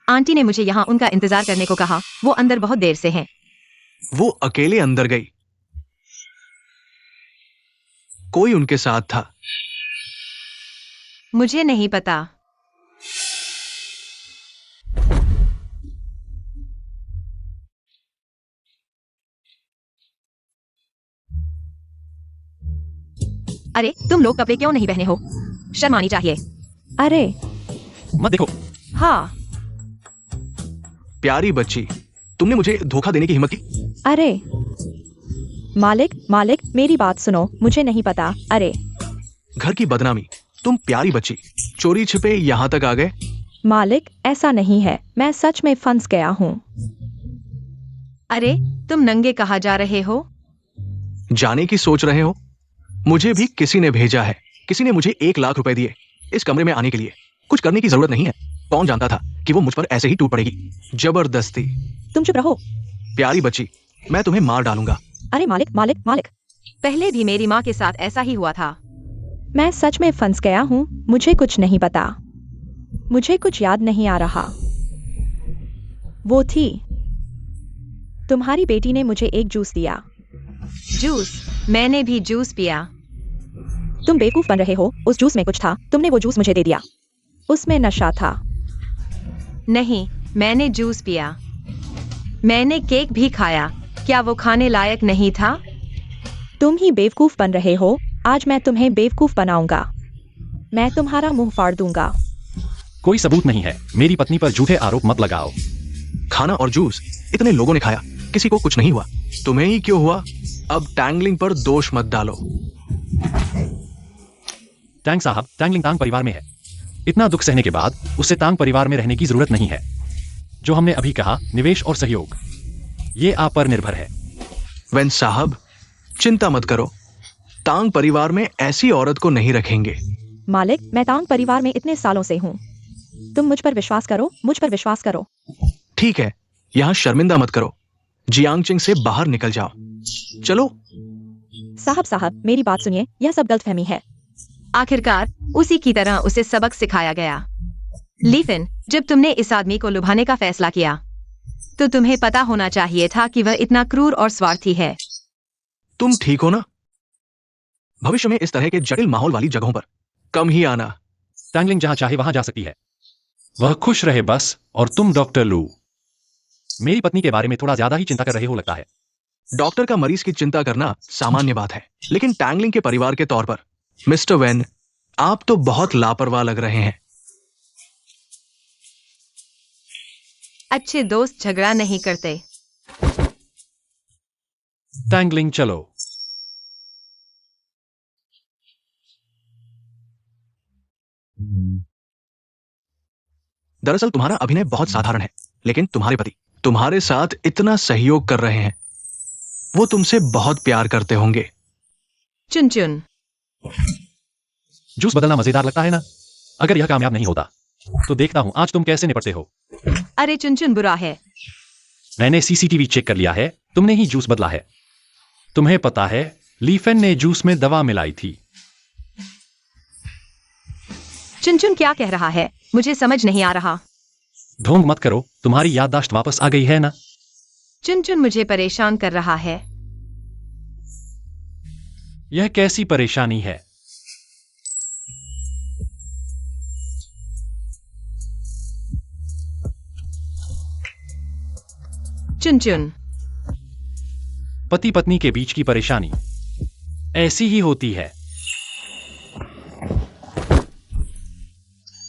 आंटी ने मुझे यहाँ उनका इंतजार करने को कहा। वो अंदर बहुत देर से हैं। वो अकेले अंदर गई, कोई उनके साथ था। मुझे नहीं पता। अरे तुम लोग कपड़े क्यों नहीं पहने हो? शर्म आनी चाहिए। अरे मत देखो। हाँ, प्यारी बच्ची, तुमने मुझे धोखा देने की हिम्मत की। अरे मालिक मेरी बात सुनो, मुझे नहीं पता। अरे घर की बदनामी, तुम प्यारी बच्ची चोरी छिपे यहाँ तक आ गए। मालिक ऐसा नहीं है, मैं सच में फंस गया हूँ। अरे तुम नंगे कहाँ जा रहे हो? जाने की सोच रहे हो? मुझे भी किसी ने भेजा है। किसी ने मुझे 1 लाख रुपए दिए इस कमरे में आने के लिए। कुछ करने की जरूरत नहीं है। कौन जानता था कि वो मुझ पर ऐसे ही टूट पड़ेगी जबरदस्ती। तुम चुप रहो। प्यारी बच्ची, मैं तुम्हें मार डालूंगा। अरे मालिक, पहले भी मेरी माँ के साथ ऐसा ही हुआ था। मैं सच में फंस गया हूँ। मुझे कुछ नहीं पता। मुझे कुछ याद नहीं आ रहा। वो थी, तुम्हारी बेटी ने मुझे एक जूस दिया। जूस? मैंने भी जूस पिया। तुम बेवकूफ बन रहे हो। उस जूस में कुछ था, तुमने वो जूस मुझे दे दिया। उसमें नशा था। नहीं, मैंने जूस पिया। मैंने केक भी खाया। क्या वो खाने लायक नहीं था? तुम ही बेवकूफ बन रहे हो। आज मैं तुम्हें बेवकूफ बनाऊंगा। मैं तुम्हारा मुंह फाड़ दूंगा। कोई सबूत नहीं है। मेरी पत्नी पर झूठे आरोप मत लगाओ। खाना और जूस इतने लोगों ने खाया, किसी को कुछ नहीं हुआ। तुम्हें ही क्यों हुआ? अब टैंगलिंग पर दोष मत डालो। टैंग साहब, टैंगलिंग तांग परिवार में है। इतना दुख सहने के बाद उसे तांग परिवार में रहने की जरूरत नहीं है। जो हमने अभी कहा, निवेश और सहयोग, ये आप पर निर्भर है। वेन साहब, चिंता मत करो। तांग परिवार में ऐसी औरत को नहीं रखेंगे। मालिक, मैं तांग परिवार में इतने सालों से हूँ। तुम मुझ पर विश्वास करो, मुझ पर विश्वास करो। ठीक है, यहाँ शर्मिंदा मत करो। जियांगचिंग से बाहर निकल जाओ। चलो। साहब मेरी बात सुनिए, यह सब गलतफहमी है। आखिरकार उसी की तरह उसे सबक सिखाया गया। लीफिन, जब तुमने इस आदमी को लुभाने का फैसला किया तो तुम्हें पता होना चाहिए था कि वह इतना क्रूर और स्वार्थी है। तुम ठीक हो ना? भविष्य में इस तरह के जटिल माहौल वाली जगहों पर कम ही आना। टैंगलिंग जहां चाहे वहां जा सकती है। वह खुश रहे बस। और तुम डॉक्टर लू, मेरी पत्नी के बारे में थोड़ा ज्यादा ही चिंता कर रहे हो लगता है। डॉक्टर का मरीज की चिंता करना सामान्य बात है, लेकिन टैंगलिंग के परिवार के तौर पर मिस्टर वेन, आप तो बहुत लापरवाह लग रहे हैं। अच्छे दोस्त झगड़ा नहीं करते। टैंगलिंग चलो। दरअसल तुम्हारा अभिनय बहुत साधारण है, लेकिन तुम्हारे पति तुम्हारे साथ इतना सहयोग कर रहे हैं। वो तुमसे बहुत प्यार करते होंगे। चुन चुन। जूस बदलना मजेदार लगता है ना? अगर यह कामयाब नहीं होता तो देखता हूं आज तुम कैसे निपटते हो। अरे चुन चुन बुरा है। मैंने सीसीटीवी चेक कर लिया है, तुमने ही जूस बदला है। तुम्हें पता है लीफेन ने जूस में दवा मिलाई थी। चुन चुन क्या कह रहा है? मुझे समझ नहीं आ रहा। ढोंग मत करो, तुम्हारी याददाश्त वापस आ गई है ना? चुन चुन मुझे परेशान कर रहा है। यह कैसी परेशानी है? चुन चुन। पति पत्नी के बीच की परेशानी ऐसी ही होती है।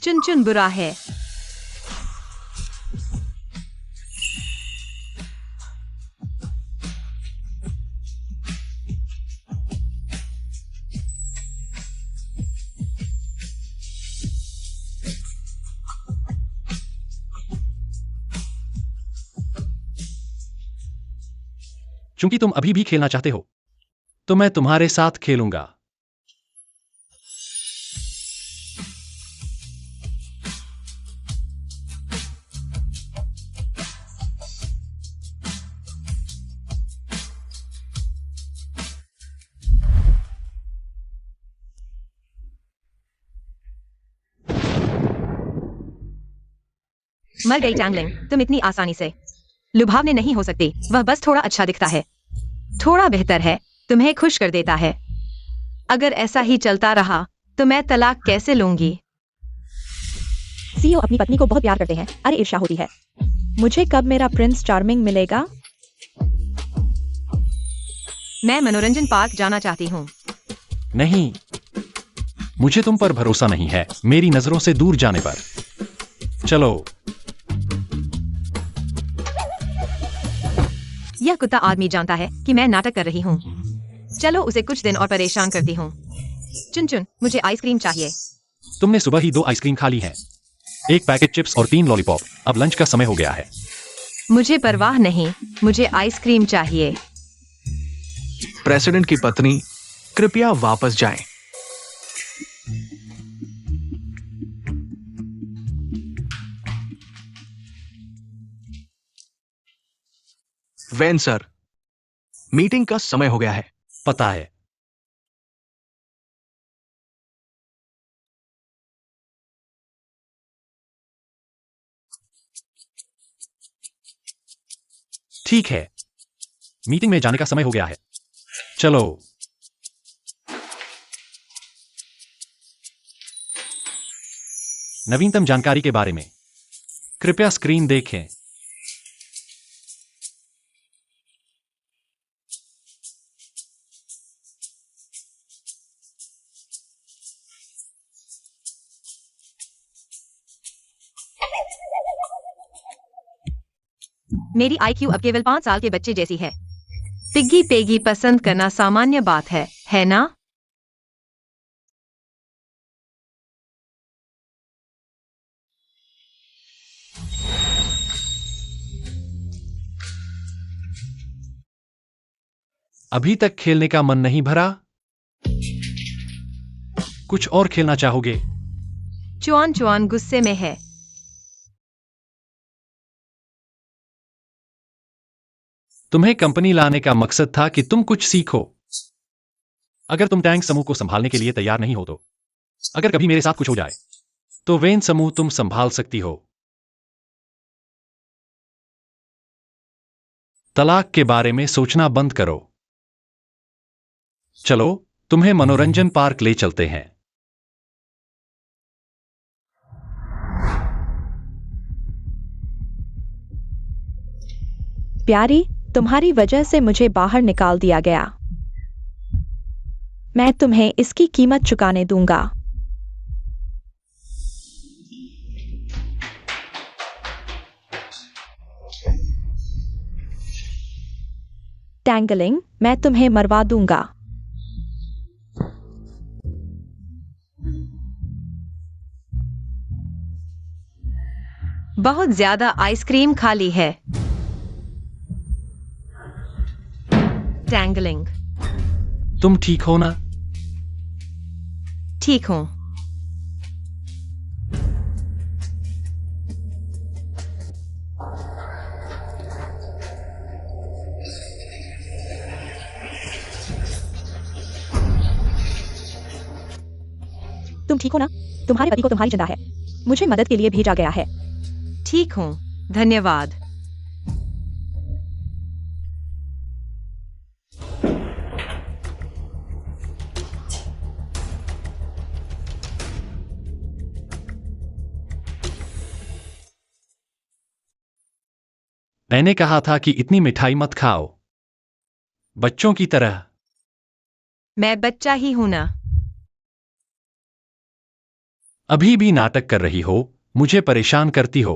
चुन चुन बुरा है। चूंकि तुम अभी भी खेलना चाहते हो तो मैं तुम्हारे साथ खेलूंगा। मर गई टैंगलिंग, तुम इतनी आसानी से लुभावने नहीं हो सकती। वह बस थोड़ा अच्छा दिखता है, थोड़ा बेहतर है, तुम्हें खुश कर देता है। अगर ऐसा ही चलता रहा तो मैं तलाक कैसे लूंगी? सीईओ अपनी पत्नी को बहुत प्यार करते हैं। अरे ईर्ष्या होती है। मुझे कब मेरा प्रिंस चार्मिंग मिलेगा? मैं मनोरंजन पार्क जाना चाहती हूँ। नहीं, मुझे तुम पर भरोसा नहीं है मेरी नजरों से दूर जाने पर। चलो। यह कुत्ता आदमी जानता है कि मैं नाटक कर रही हूँ। चलो उसे कुछ दिन और परेशान करती हूँ। चुन चुन, मुझे आइसक्रीम चाहिए। तुमने सुबह ही 2 आइसक्रीम खा ली हैं, 1 पैकेट चिप्स और 3 लॉलीपॉप। अब लंच का समय हो गया है। मुझे परवाह नहीं, मुझे आइसक्रीम चाहिए। प्रेसिडेंट की पत्नी, कृपया वापस जाएं। वैन सर, मीटिंग का समय हो गया है। पता है। ठीक है, मीटिंग में जाने का समय हो गया है। चलो। नवीनतम जानकारी के बारे में कृपया स्क्रीन देखें। मेरी IQ अब केवल 5 साल के बच्चे जैसी है। पिग्गी पेगी पसंद करना सामान्य बात है ना? अभी तक खेलने का मन नहीं भरा? कुछ और खेलना चाहोगे? चुआन चुआन गुस्से में है। तुम्हें कंपनी लाने का मकसद था कि तुम कुछ सीखो। अगर तुम टैंक समूह को संभालने के लिए तैयार नहीं हो तो अगर कभी मेरे साथ कुछ हो जाए तो वेन समूह तुम संभाल सकती हो। तलाक के बारे में सोचना बंद करो। चलो, तुम्हें मनोरंजन पार्क ले चलते हैं। प्यारी, तुम्हारी वजह से मुझे बाहर निकाल दिया गया। मैं तुम्हें इसकी कीमत चुकाने दूंगा। टैंगलिंग, मैं तुम्हें मरवा दूंगा। बहुत ज्यादा आइसक्रीम खा ली है। टैंगलिंग। तुम ठीक हो ना? ठीक हूँ। तुम ठीक हो ना? तुम्हारे पति को तुम्हारी चिंता है। मुझे मदद के लिए भेजा गया है। ठीक हूँ, धन्यवाद। मैंने कहा था कि इतनी मिठाई मत खाओ, बच्चों की तरह। मैं बच्चा ही हूं ना। अभी भी नाटक कर रही हो, मुझे परेशान करती हो।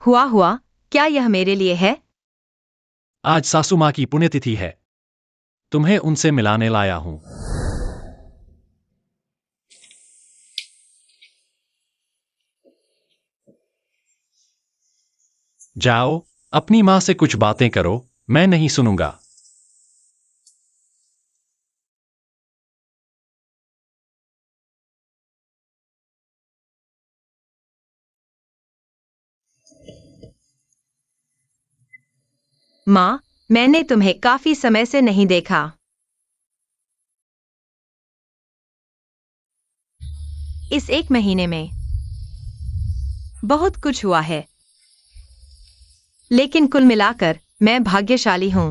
हुआ, क्या यह मेरे लिए है? आज सासू माँ की पुण्यतिथि है, तुम्हें उनसे मिलाने लाया हूं। जाओ, अपनी माँ से कुछ बातें करो, मैं नहीं सुनूंगा। माँ, मैंने तुम्हें काफी समय से नहीं देखा। इस 1 महीने में बहुत कुछ हुआ है, लेकिन कुल मिलाकर मैं भाग्यशाली हूं।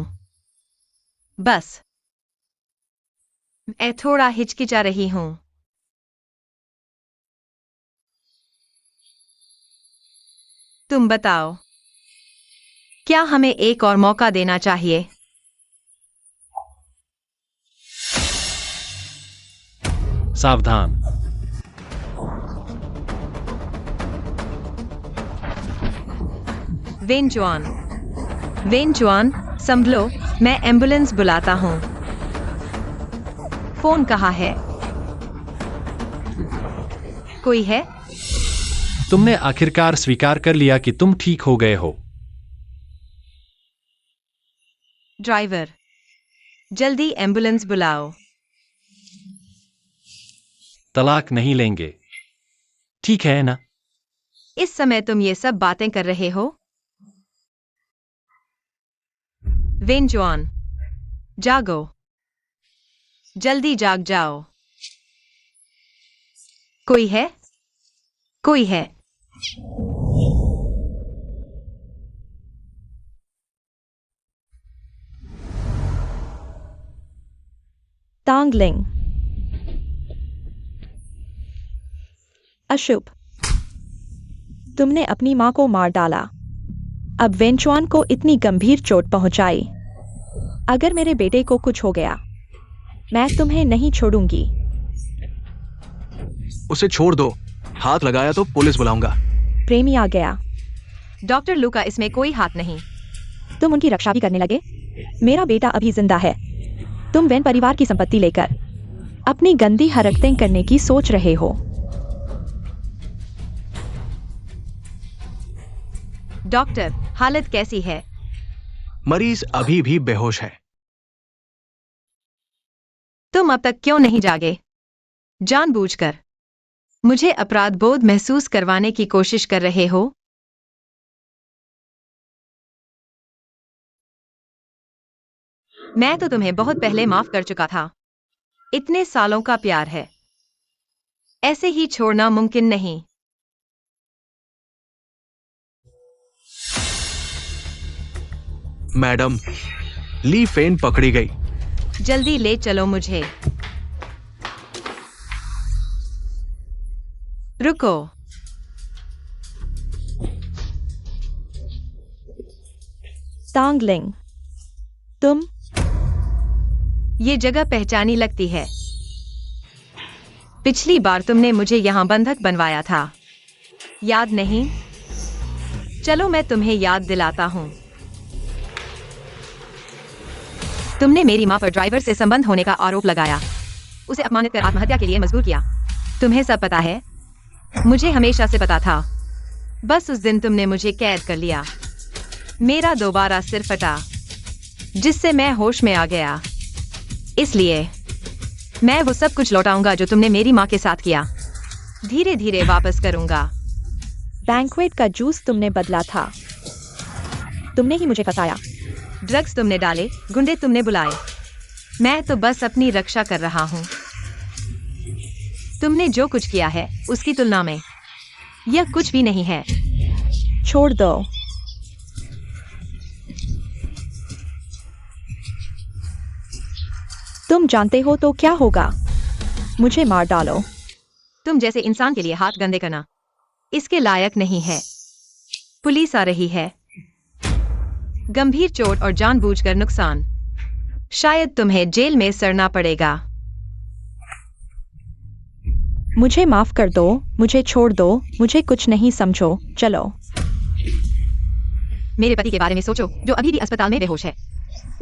बस मैं थोड़ा हिचकिचा रही हूं। तुम बताओ, क्या हमें एक और मौका देना चाहिए? सावधान। वेन जुआन, संभलो, मैं एम्बुलेंस बुलाता हूं। फोन कहाँ है? कोई है? तुमने आखिरकार स्वीकार कर लिया कि तुम ठीक हो गए हो। ड्राइवर, जल्दी एम्बुलेंस बुलाओ। तलाक नहीं लेंगे, ठीक है ना? इस समय तुम ये सब बातें कर रहे हो? वेन जुआन, जागो, जल्दी जाग जाओ। कोई है? कोई है? तांगलिंग। अशुभ। तुमने अपनी मां को मार डाला, अब वेंचुआन को इतनी गंभीर चोट पहुंचाई। अगर मेरे बेटे को कुछ हो गया, मैं तुम्हें नहीं छोड़ूंगी। उसे छोड़ दो, हाथ लगाया तो पुलिस बुलाऊंगा। प्रेमी आ गया। डॉक्टर लू का इसमें कोई हाथ नहीं। तुम उनकी रक्षा भी करने लगे। मेरा बेटा अभी जिंदा है। तुम वेन परिवार की संपत्ति लेकर अपनी गंदी हरकतें करने की सोच रहे हो। डॉक्टर, हालत कैसी है? मरीज अभी भी बेहोश है। तुम अब तक क्यों नहीं जागे? जानबूझकर मुझे अपराध बोध महसूस करवाने की कोशिश कर रहे हो? मैं तो तुम्हें बहुत पहले माफ कर चुका था। इतने सालों का प्यार है, ऐसे ही छोड़ना मुमकिन नहीं। मैडम, ली फेन पकड़ी गई। जल्दी ले चलो मुझे। रुको। तांगलिंग, तुम। ये जगह पहचानी लगती है। पिछली बार तुमने मुझे यहां बंधक बनवाया था, याद नहीं? चलो मैं तुम्हें याद दिलाता हूं। तुमने मेरी मां पर ड्राइवर से संबंध होने का आरोप लगाया, उसे अपमानित कर आत्महत्या के लिए मजबूर किया। तुम्हें सब पता है। मुझे हमेशा से पता था। बस उस दिन तुमने मुझे कैद कर लिया। मेरा दोबारा सिर फटा, जिससे मैं होश में आ गया। इसलिए मैं वो सब कुछ लौटाऊंगा जो तुमने मेरी माँ के साथ किया। धीरे धीरे वापस करूंगा। बैंक्वेट का जूस तुमने बदला था। तुमने ही मुझे फंसाया। ड्रग्स तुमने डाले, गुंडे तुमने बुलाए। मैं तो बस अपनी रक्षा कर रहा हूँ। तुमने जो कुछ किया है उसकी तुलना में यह कुछ भी नहीं है। छोड़ दो। तुम जानते हो तो क्या होगा? मुझे मार डालो। तुम जैसे इंसान के लिए हाथ गंदे करना इसके लायक नहीं है। पुलिस आ रही है। गंभीर चोट और जानबूझकर नुकसान। शायद तुम्हें जेल में सड़ना पड़ेगा। मुझे माफ कर दो, मुझे छोड़ दो, मुझे कुछ नहीं समझो। चलो। मेरे पति के बारे में सोचो जो अभी भी अस्पताल में बेहोश है।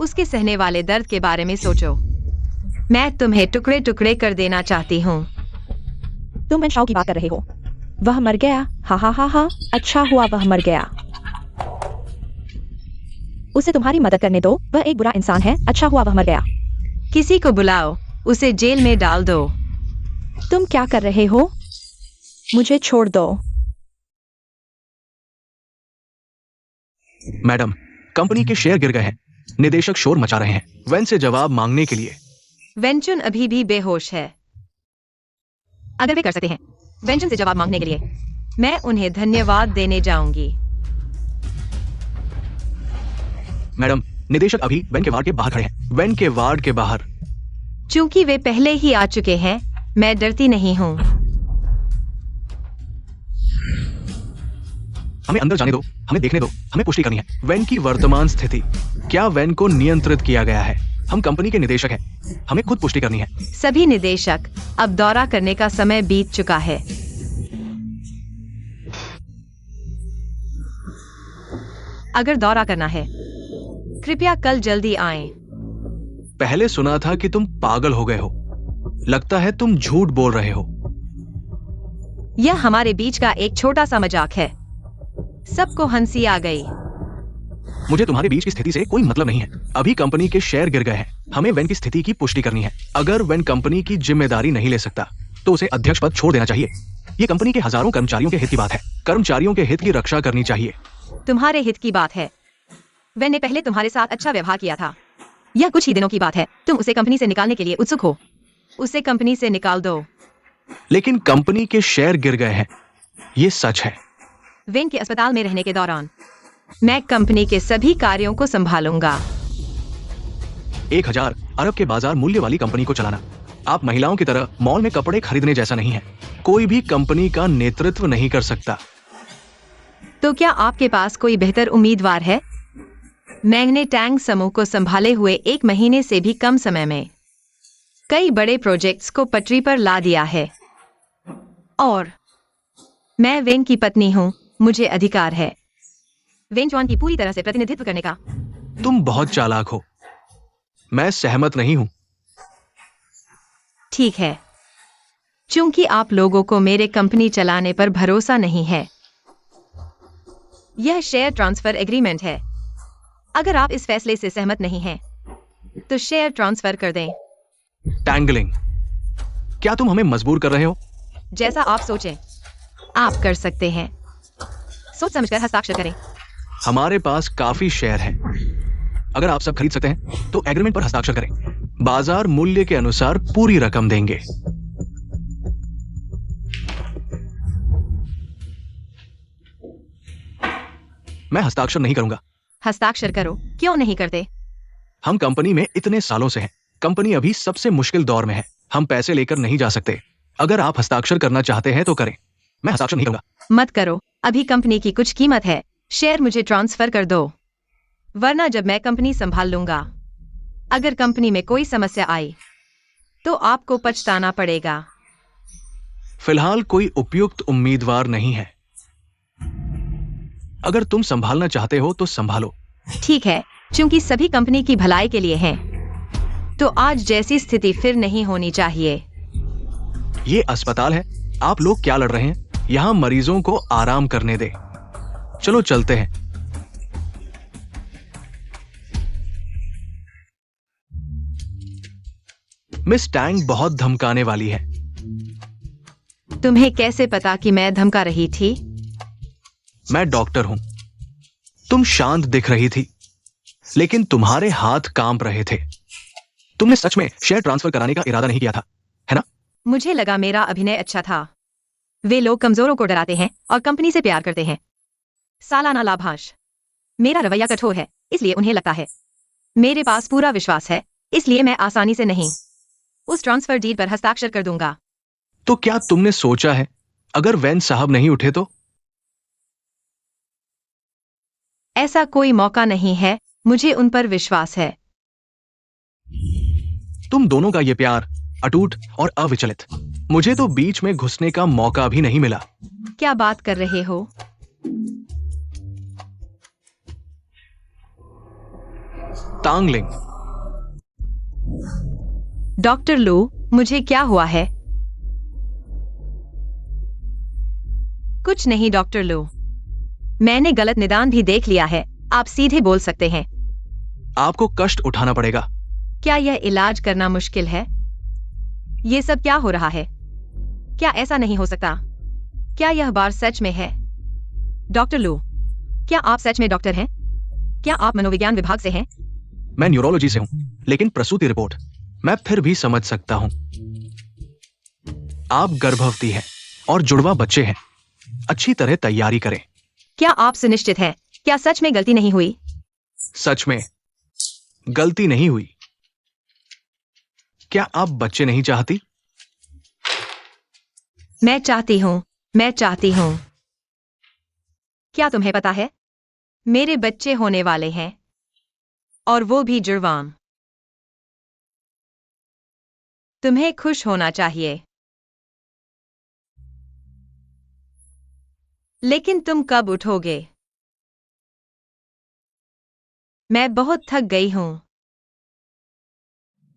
उसके सहने वाले दर्द के बारे में सोचो। मैं तुम्हें टुकड़े टुकड़े कर देना चाहती हूँ। तुम वेन शाओ की बात कर रहे हो। वह मर गया। हा हा हा हा। अच्छा हुआ वह मर गया। उसे तुम्हारी मदद करने दो। वह एक बुरा इंसान है। अच्छा हुआ वह मर गया। किसी को बुलाओ, उसे जेल में डाल दो। तुम क्या कर रहे हो? मुझे छोड़ दो। मैडम, कंपनी के शेयर गिर गए हैं। निदेशक शोर मचा रहे हैं वेन से जवाब मांगने के लिए। वेंचुन अभी भी बेहोश है। अगर वे कर सकते हैं वेंचुन से जवाब मांगने के लिए, मैं उन्हें धन्यवाद देने जाऊंगी। मैडम, निदेशक अभी वेन के वार्ड के बाहर खड़े हैं। वेन के वार्ड के बाहर। चूंकि वे पहले ही आ चुके हैं, मैं डरती नहीं हूँ। हमें अंदर जाने दो, हमें देखने दो, हमें पुष्टि करनी है वेन की वर्तमान स्थिति। क्या वेन को नियंत्रित किया गया है? हम कंपनी के निदेशक हैं, हमें खुद पुष्टि करनी है। सभी निदेशक, अब दौरा करने का समय बीत चुका है। अगर दौरा करना है, कृपया कल जल्दी आएं। पहले सुना था कि तुम पागल हो गए हो। लगता है तुम झूठ बोल रहे हो। यह हमारे बीच का एक छोटा सा मजाक है। सबको हंसी आ गई। मुझे तुम्हारे बीच की स्थिति से कोई मतलब नहीं है। अभी कंपनी के शेयर गिर गए हैं। हमें वेन की स्थिति की पुष्टि करनी है। अगर वेन कंपनी की जिम्मेदारी नहीं ले सकता तो उसे अध्यक्ष पद छोड़ देना चाहिए। ये कंपनी के हजारों कर्मचारियों के हित की बात है। कर्मचारियों के हित की रक्षा करनी चाहिए। तुम्हारे हित की बात है। वेन ने पहले तुम्हारे साथ अच्छा व्यवहार किया था। यह कुछ ही दिनों की बात है। तुम उसे कंपनी से निकालने के लिए उत्सुक हो। उसे कंपनी से निकाल दो। लेकिन कंपनी के शेयर गिर गए हैं, ये सच है। वेन के अस्पताल में रहने के दौरान मैं कंपनी के सभी कार्यों को संभालूंगा। 1000 अरब के बाजार मूल्य वाली कंपनी को चलाना आप महिलाओं की तरह मॉल में कपड़े खरीदने जैसा नहीं है। कोई भी कंपनी का नेतृत्व नहीं कर सकता। तो क्या आपके पास कोई बेहतर उम्मीदवार है? मैंने टैंग समूह को संभाले हुए 1 महीने से भी कम समय में कई बड़े प्रोजेक्ट्स को पटरी पर ला दिया है। और मैं वेन की पत्नी हूँ। मुझे अधिकार है वेन जॉन की पूरी तरह से प्रतिनिधित्व करने का। तुम बहुत चालाक हो। मैं सहमत नहीं हूं। ठीक है, चूंकि आप लोगों को मेरे कंपनी चलाने पर भरोसा नहीं है। यह शेयर ट्रांसफर एग्रीमेंट है। अगर आप इस फैसले से सहमत नहीं हैं, तो शेयर ट्रांसफर कर दें। टैंगलिंग, क्या तुम हमें मजबूर कर रहे हो? जैसा आप सोचें, आप कर सकते हैं। सोच समझकर हस्ताक्षर करें। हमारे पास काफी शेयर हैं। अगर आप सब खरीद सकते हैं तो एग्रीमेंट पर हस्ताक्षर करें। बाजार मूल्य के अनुसार पूरी रकम देंगे। मैं हस्ताक्षर नहीं करूंगा। हस्ताक्षर करो। क्यों नहीं करते? हम कंपनी में इतने सालों से हैं। कंपनी अभी सबसे मुश्किल दौर में है। हम पैसे लेकर नहीं जा सकते। अगर आप हस्ताक्षर करना चाहते हैं तो करें। मैं हस्ताक्षर नहीं करूंगा। मत करो। अभी कंपनी की कुछ कीमत है। शेयर मुझे ट्रांसफर कर दो, वरना जब मैं कंपनी संभाल लूंगा, अगर कंपनी में कोई समस्या आई तो आपको पछताना पड़ेगा। फिलहाल कोई उपयुक्त उम्मीदवार नहीं है। अगर तुम संभालना चाहते हो तो संभालो। ठीक है, क्योंकि सभी कंपनी की भलाई के लिए हैं, तो आज जैसी स्थिति फिर नहीं होनी चाहिए। ये अस्पताल है। आप लोग क्या लड़ रहे हैं? यहाँ मरीजों को आराम करने दे। चलो चलते हैं। मिस टैंग बहुत धमकाने वाली है। तुम्हें कैसे पता कि मैं धमका रही थी? मैं डॉक्टर हूं। तुम शांत दिख रही थी, लेकिन तुम्हारे हाथ कांप रहे थे। तुमने सच में शेयर ट्रांसफर कराने का इरादा नहीं किया था, है ना? मुझे लगा मेरा अभिनय अच्छा था। वे लोग कमजोरों को डराते हैं और कंपनी से प्यार करते हैं। सालाना लाभांश। मेरा रवैया कठोर है, इसलिए उन्हें लगता है। मेरे पास पूरा विश्वास है, इसलिए मैं आसानी से नहीं उस ट्रांसफर डीड पर हस्ताक्षर कर दूंगा। तो क्या तुमने सोचा है अगर वैन साहब नहीं उठे तो? ऐसा कोई मौका नहीं है, मुझे उन पर विश्वास है। तुम दोनों का ये प्यार अटूट और अविचलित। मुझे तो बीच में घुसने का मौका भी नहीं मिला। क्या बात कर रहे हो? तांगलिंग। डॉक्टर लू, मुझे क्या हुआ है? कुछ नहीं डॉक्टर लू, मैंने गलत निदान भी देख लिया है। आप सीधे बोल सकते हैं। आपको कष्ट उठाना पड़ेगा। क्या यह इलाज करना मुश्किल है? ये सब क्या हो रहा है? क्या ऐसा नहीं हो सकता? क्या यह बार सच में है? डॉक्टर लू, क्या आप सच में डॉक्टर हैं? क्या आप मनोविज्ञान विभाग से हैं? मैं न्यूरोलॉजी से हूं, लेकिन प्रसूति रिपोर्ट मैं फिर भी समझ सकता हूं। आप गर्भवती हैं और जुड़वा बच्चे हैं। अच्छी तरह तैयारी करें। क्या आप सुनिश्चित हैं? क्या सच में गलती नहीं हुई? सच में गलती नहीं हुई। क्या आप बच्चे नहीं चाहती? मैं चाहती हूं, मैं चाहती हूं। क्या तुम्हें पता है? मेरे बच्चे होने वाले हैं, और वो भी जुड़वां। तुम्हें खुश होना चाहिए। लेकिन तुम कब उठोगे? मैं बहुत थक गई हूं।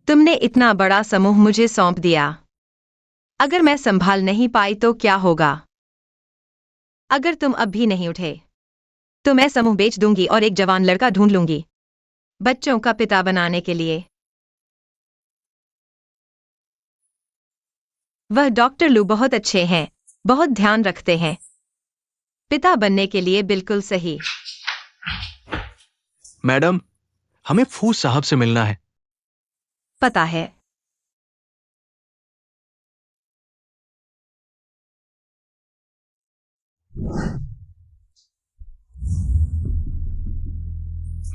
तुमने इतना बड़ा समूह मुझे सौंप दिया। अगर मैं संभाल नहीं पाई तो क्या होगा? अगर तुम अब भी नहीं उठे, तो मैं समूह बेच दूंगी और एक जवान लड़का ढूंढ लूंगी बच्चों का पिता बनाने के लिए। वह डॉक्टर लू बहुत अच्छे हैं, बहुत ध्यान रखते हैं। पिता बनने के लिए बिल्कुल सही। मैडम, हमें फू साहब से मिलना है। पता है।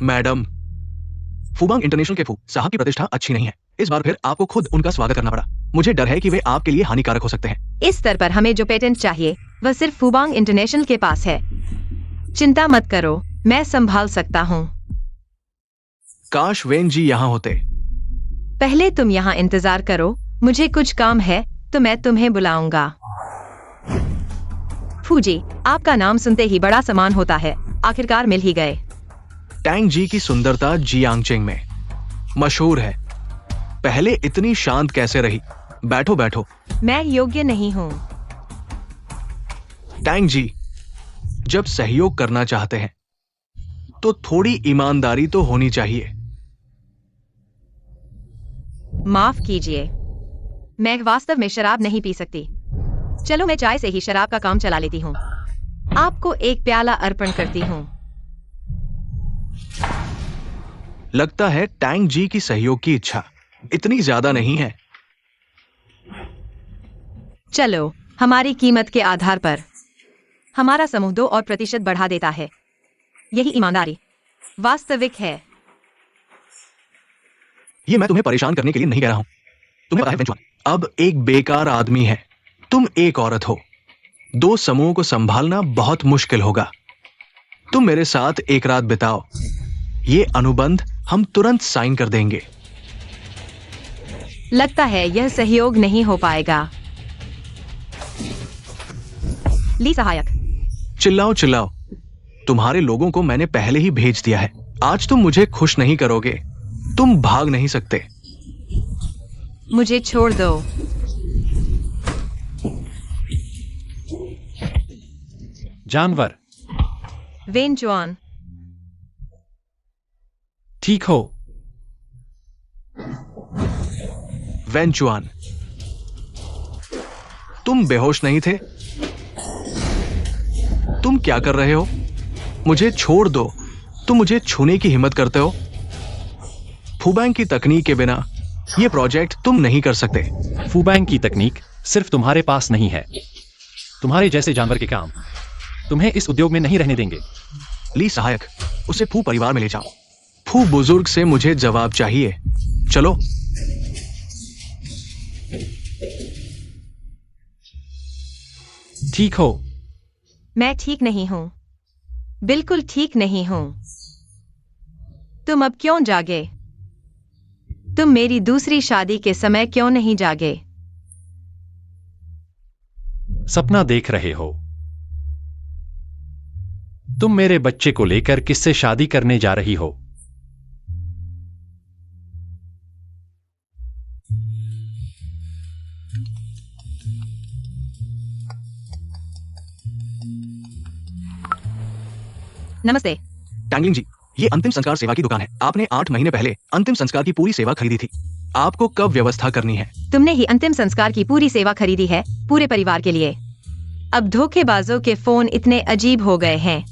मैडम, फूबांग इंटरनेशनल के फू साहब की प्रतिष्ठा अच्छी नहीं है। इस बार फिर आपको खुद उनका स्वागत करना पड़ा। मुझे डर है कि वे आपके लिए हानिकारक हो सकते हैं। इस स्तर पर हमें जो पेटेंट चाहिए वह सिर्फ फूबांग इंटरनेशनल के पास है। चिंता मत करो, मैं संभाल सकता हूँ। काश वेन जी यहाँ होते। पहले तुम यहाँ इंतजार करो, मुझे कुछ काम है तो मैं तुम्हें बुलाऊंगा। फूजी, आपका नाम सुनते ही बड़ा सम्मान होता है। आखिरकार मिल ही गए। टैंग जी की सुंदरता जियांगचेंग में मशहूर है। पहले इतनी शांत कैसे रही? बैठो बैठो। मैं योग्य नहीं हूँ। टैंग जी, जब सहयोग करना चाहते हैं तो थोड़ी ईमानदारी तो होनी चाहिए। माफ कीजिए, मैं वास्तव में शराब नहीं पी सकती। चलो मैं चाय से ही शराब का काम चला लेती हूँ। आपको एक प्याला अर्पण करती हूँ। लगता है टैंग जी की सहयोग की इच्छा इतनी ज्यादा नहीं है। चलो, हमारी कीमत के आधार पर हमारा समूह 2% बढ़ा देता है। यही ईमानदारी वास्तविक है। ये मैं तुम्हें परेशान करने के लिए नहीं कह रहा हूं। तुम्हें पता है वेंचुआन अब एक बेकार आदमी है। तुम एक औरत हो। 2 समूहों को संभालना बहुत मुश्किल होगा। तुम मेरे साथ एक रात बिताओ। ये अनुबंध हम तुरंत साइन कर देंगे। लगता है यह सहयोग नहीं हो पाएगा। ली सहायक। चिल्लाओ चिल्लाओ। तुम्हारे लोगों को मैंने पहले ही भेज दिया है। आज तुम मुझे खुश नहीं करोगे। तुम भाग नहीं सकते। मुझे छोड़ दो। जानवर। वेन चुआन। ठीक हो। वैन चुआन, तुम बेहोश नहीं थे? तुम क्या कर रहे हो? मुझे छोड़ दो। तुम मुझे छूने की हिम्मत करते हो? फुबैंग की तकनीक के बिना यह प्रोजेक्ट तुम नहीं कर सकते। फूबैंग की तकनीक सिर्फ तुम्हारे पास नहीं है, तुम्हारे जैसे जानवर के काम तुम्हें इस उद्योग में नहीं रहने देंगे। ली सहायक, उसे फू परिवार में ले जाओ। फू बुजुर्ग से मुझे जवाब चाहिए। चलो। ठीक हो। मैं ठीक नहीं हूं, बिल्कुल ठीक नहीं हूं। तुम अब क्यों जागे? तुम मेरी दूसरी शादी के समय क्यों नहीं जागे? सपना देख रहे हो? तुम मेरे बच्चे को लेकर किससे शादी करने जा रही हो? नमस्ते। टैंगलिंग जी, ये अंतिम संस्कार सेवा की दुकान है। आपने 8 महीने पहले अंतिम संस्कार की पूरी सेवा खरीदी थी। आपको कब व्यवस्था करनी है? तुमने ही अंतिम संस्कार की पूरी सेवा खरीदी है, पूरे परिवार के लिए। अब धोखेबाजों के फोन इतने अजीब हो गए हैं।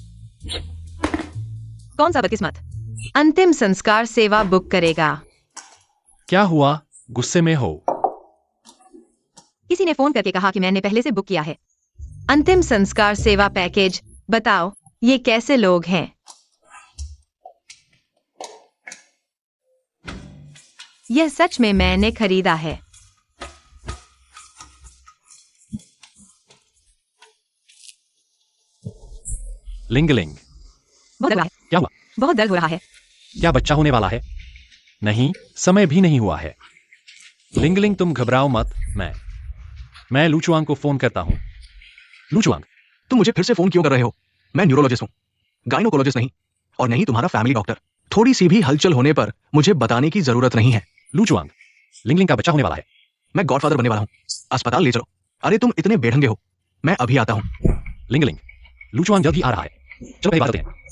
कौन सा बदकिस्मत अंतिम संस्कार सेवा बुक करेगा? क्या हुआ, गुस्से में हो? किसी ने फोन करके कहा कि मैंने पहले से बुक किया है अंतिम संस्कार सेवा पैकेज। बताओ ये कैसे लोग हैं? यह सच में मैंने खरीदा है। लिंगलिंग, बहुत दर्द हो रहा है। क्या हुआ? बहुत दर्द हो रहा है। क्या बच्चा होने वाला है? नहीं, समय भी नहीं हुआ है। लिंगलिंग, तुम घबराओ मत। मैं लूचुआंग को फोन करता हूं। लूचुआंग, तुम मुझे फिर से फोन क्यों कर रहे हो? मैं न्यूरोलॉजिस्ट हूं, गाइनोकोलॉजिस्ट नहीं, और नहीं तुम्हारा फैमिली डॉक्टर। थोड़ी सी भी हलचल होने पर मुझे बताने की जरूरत नहीं है। लूचुआंग, लिंगलिंग का बच्चा होने वाला है। मैं गॉडफादर बनने वाला हूं। अस्पताल ले चलो। अरे तुम इतने बेढंगे हो। मैं अभी आता हूं। लिंगलिंग, लूचुआंग जल्द ही आ रहा है। चलो पहले बात करते हैं।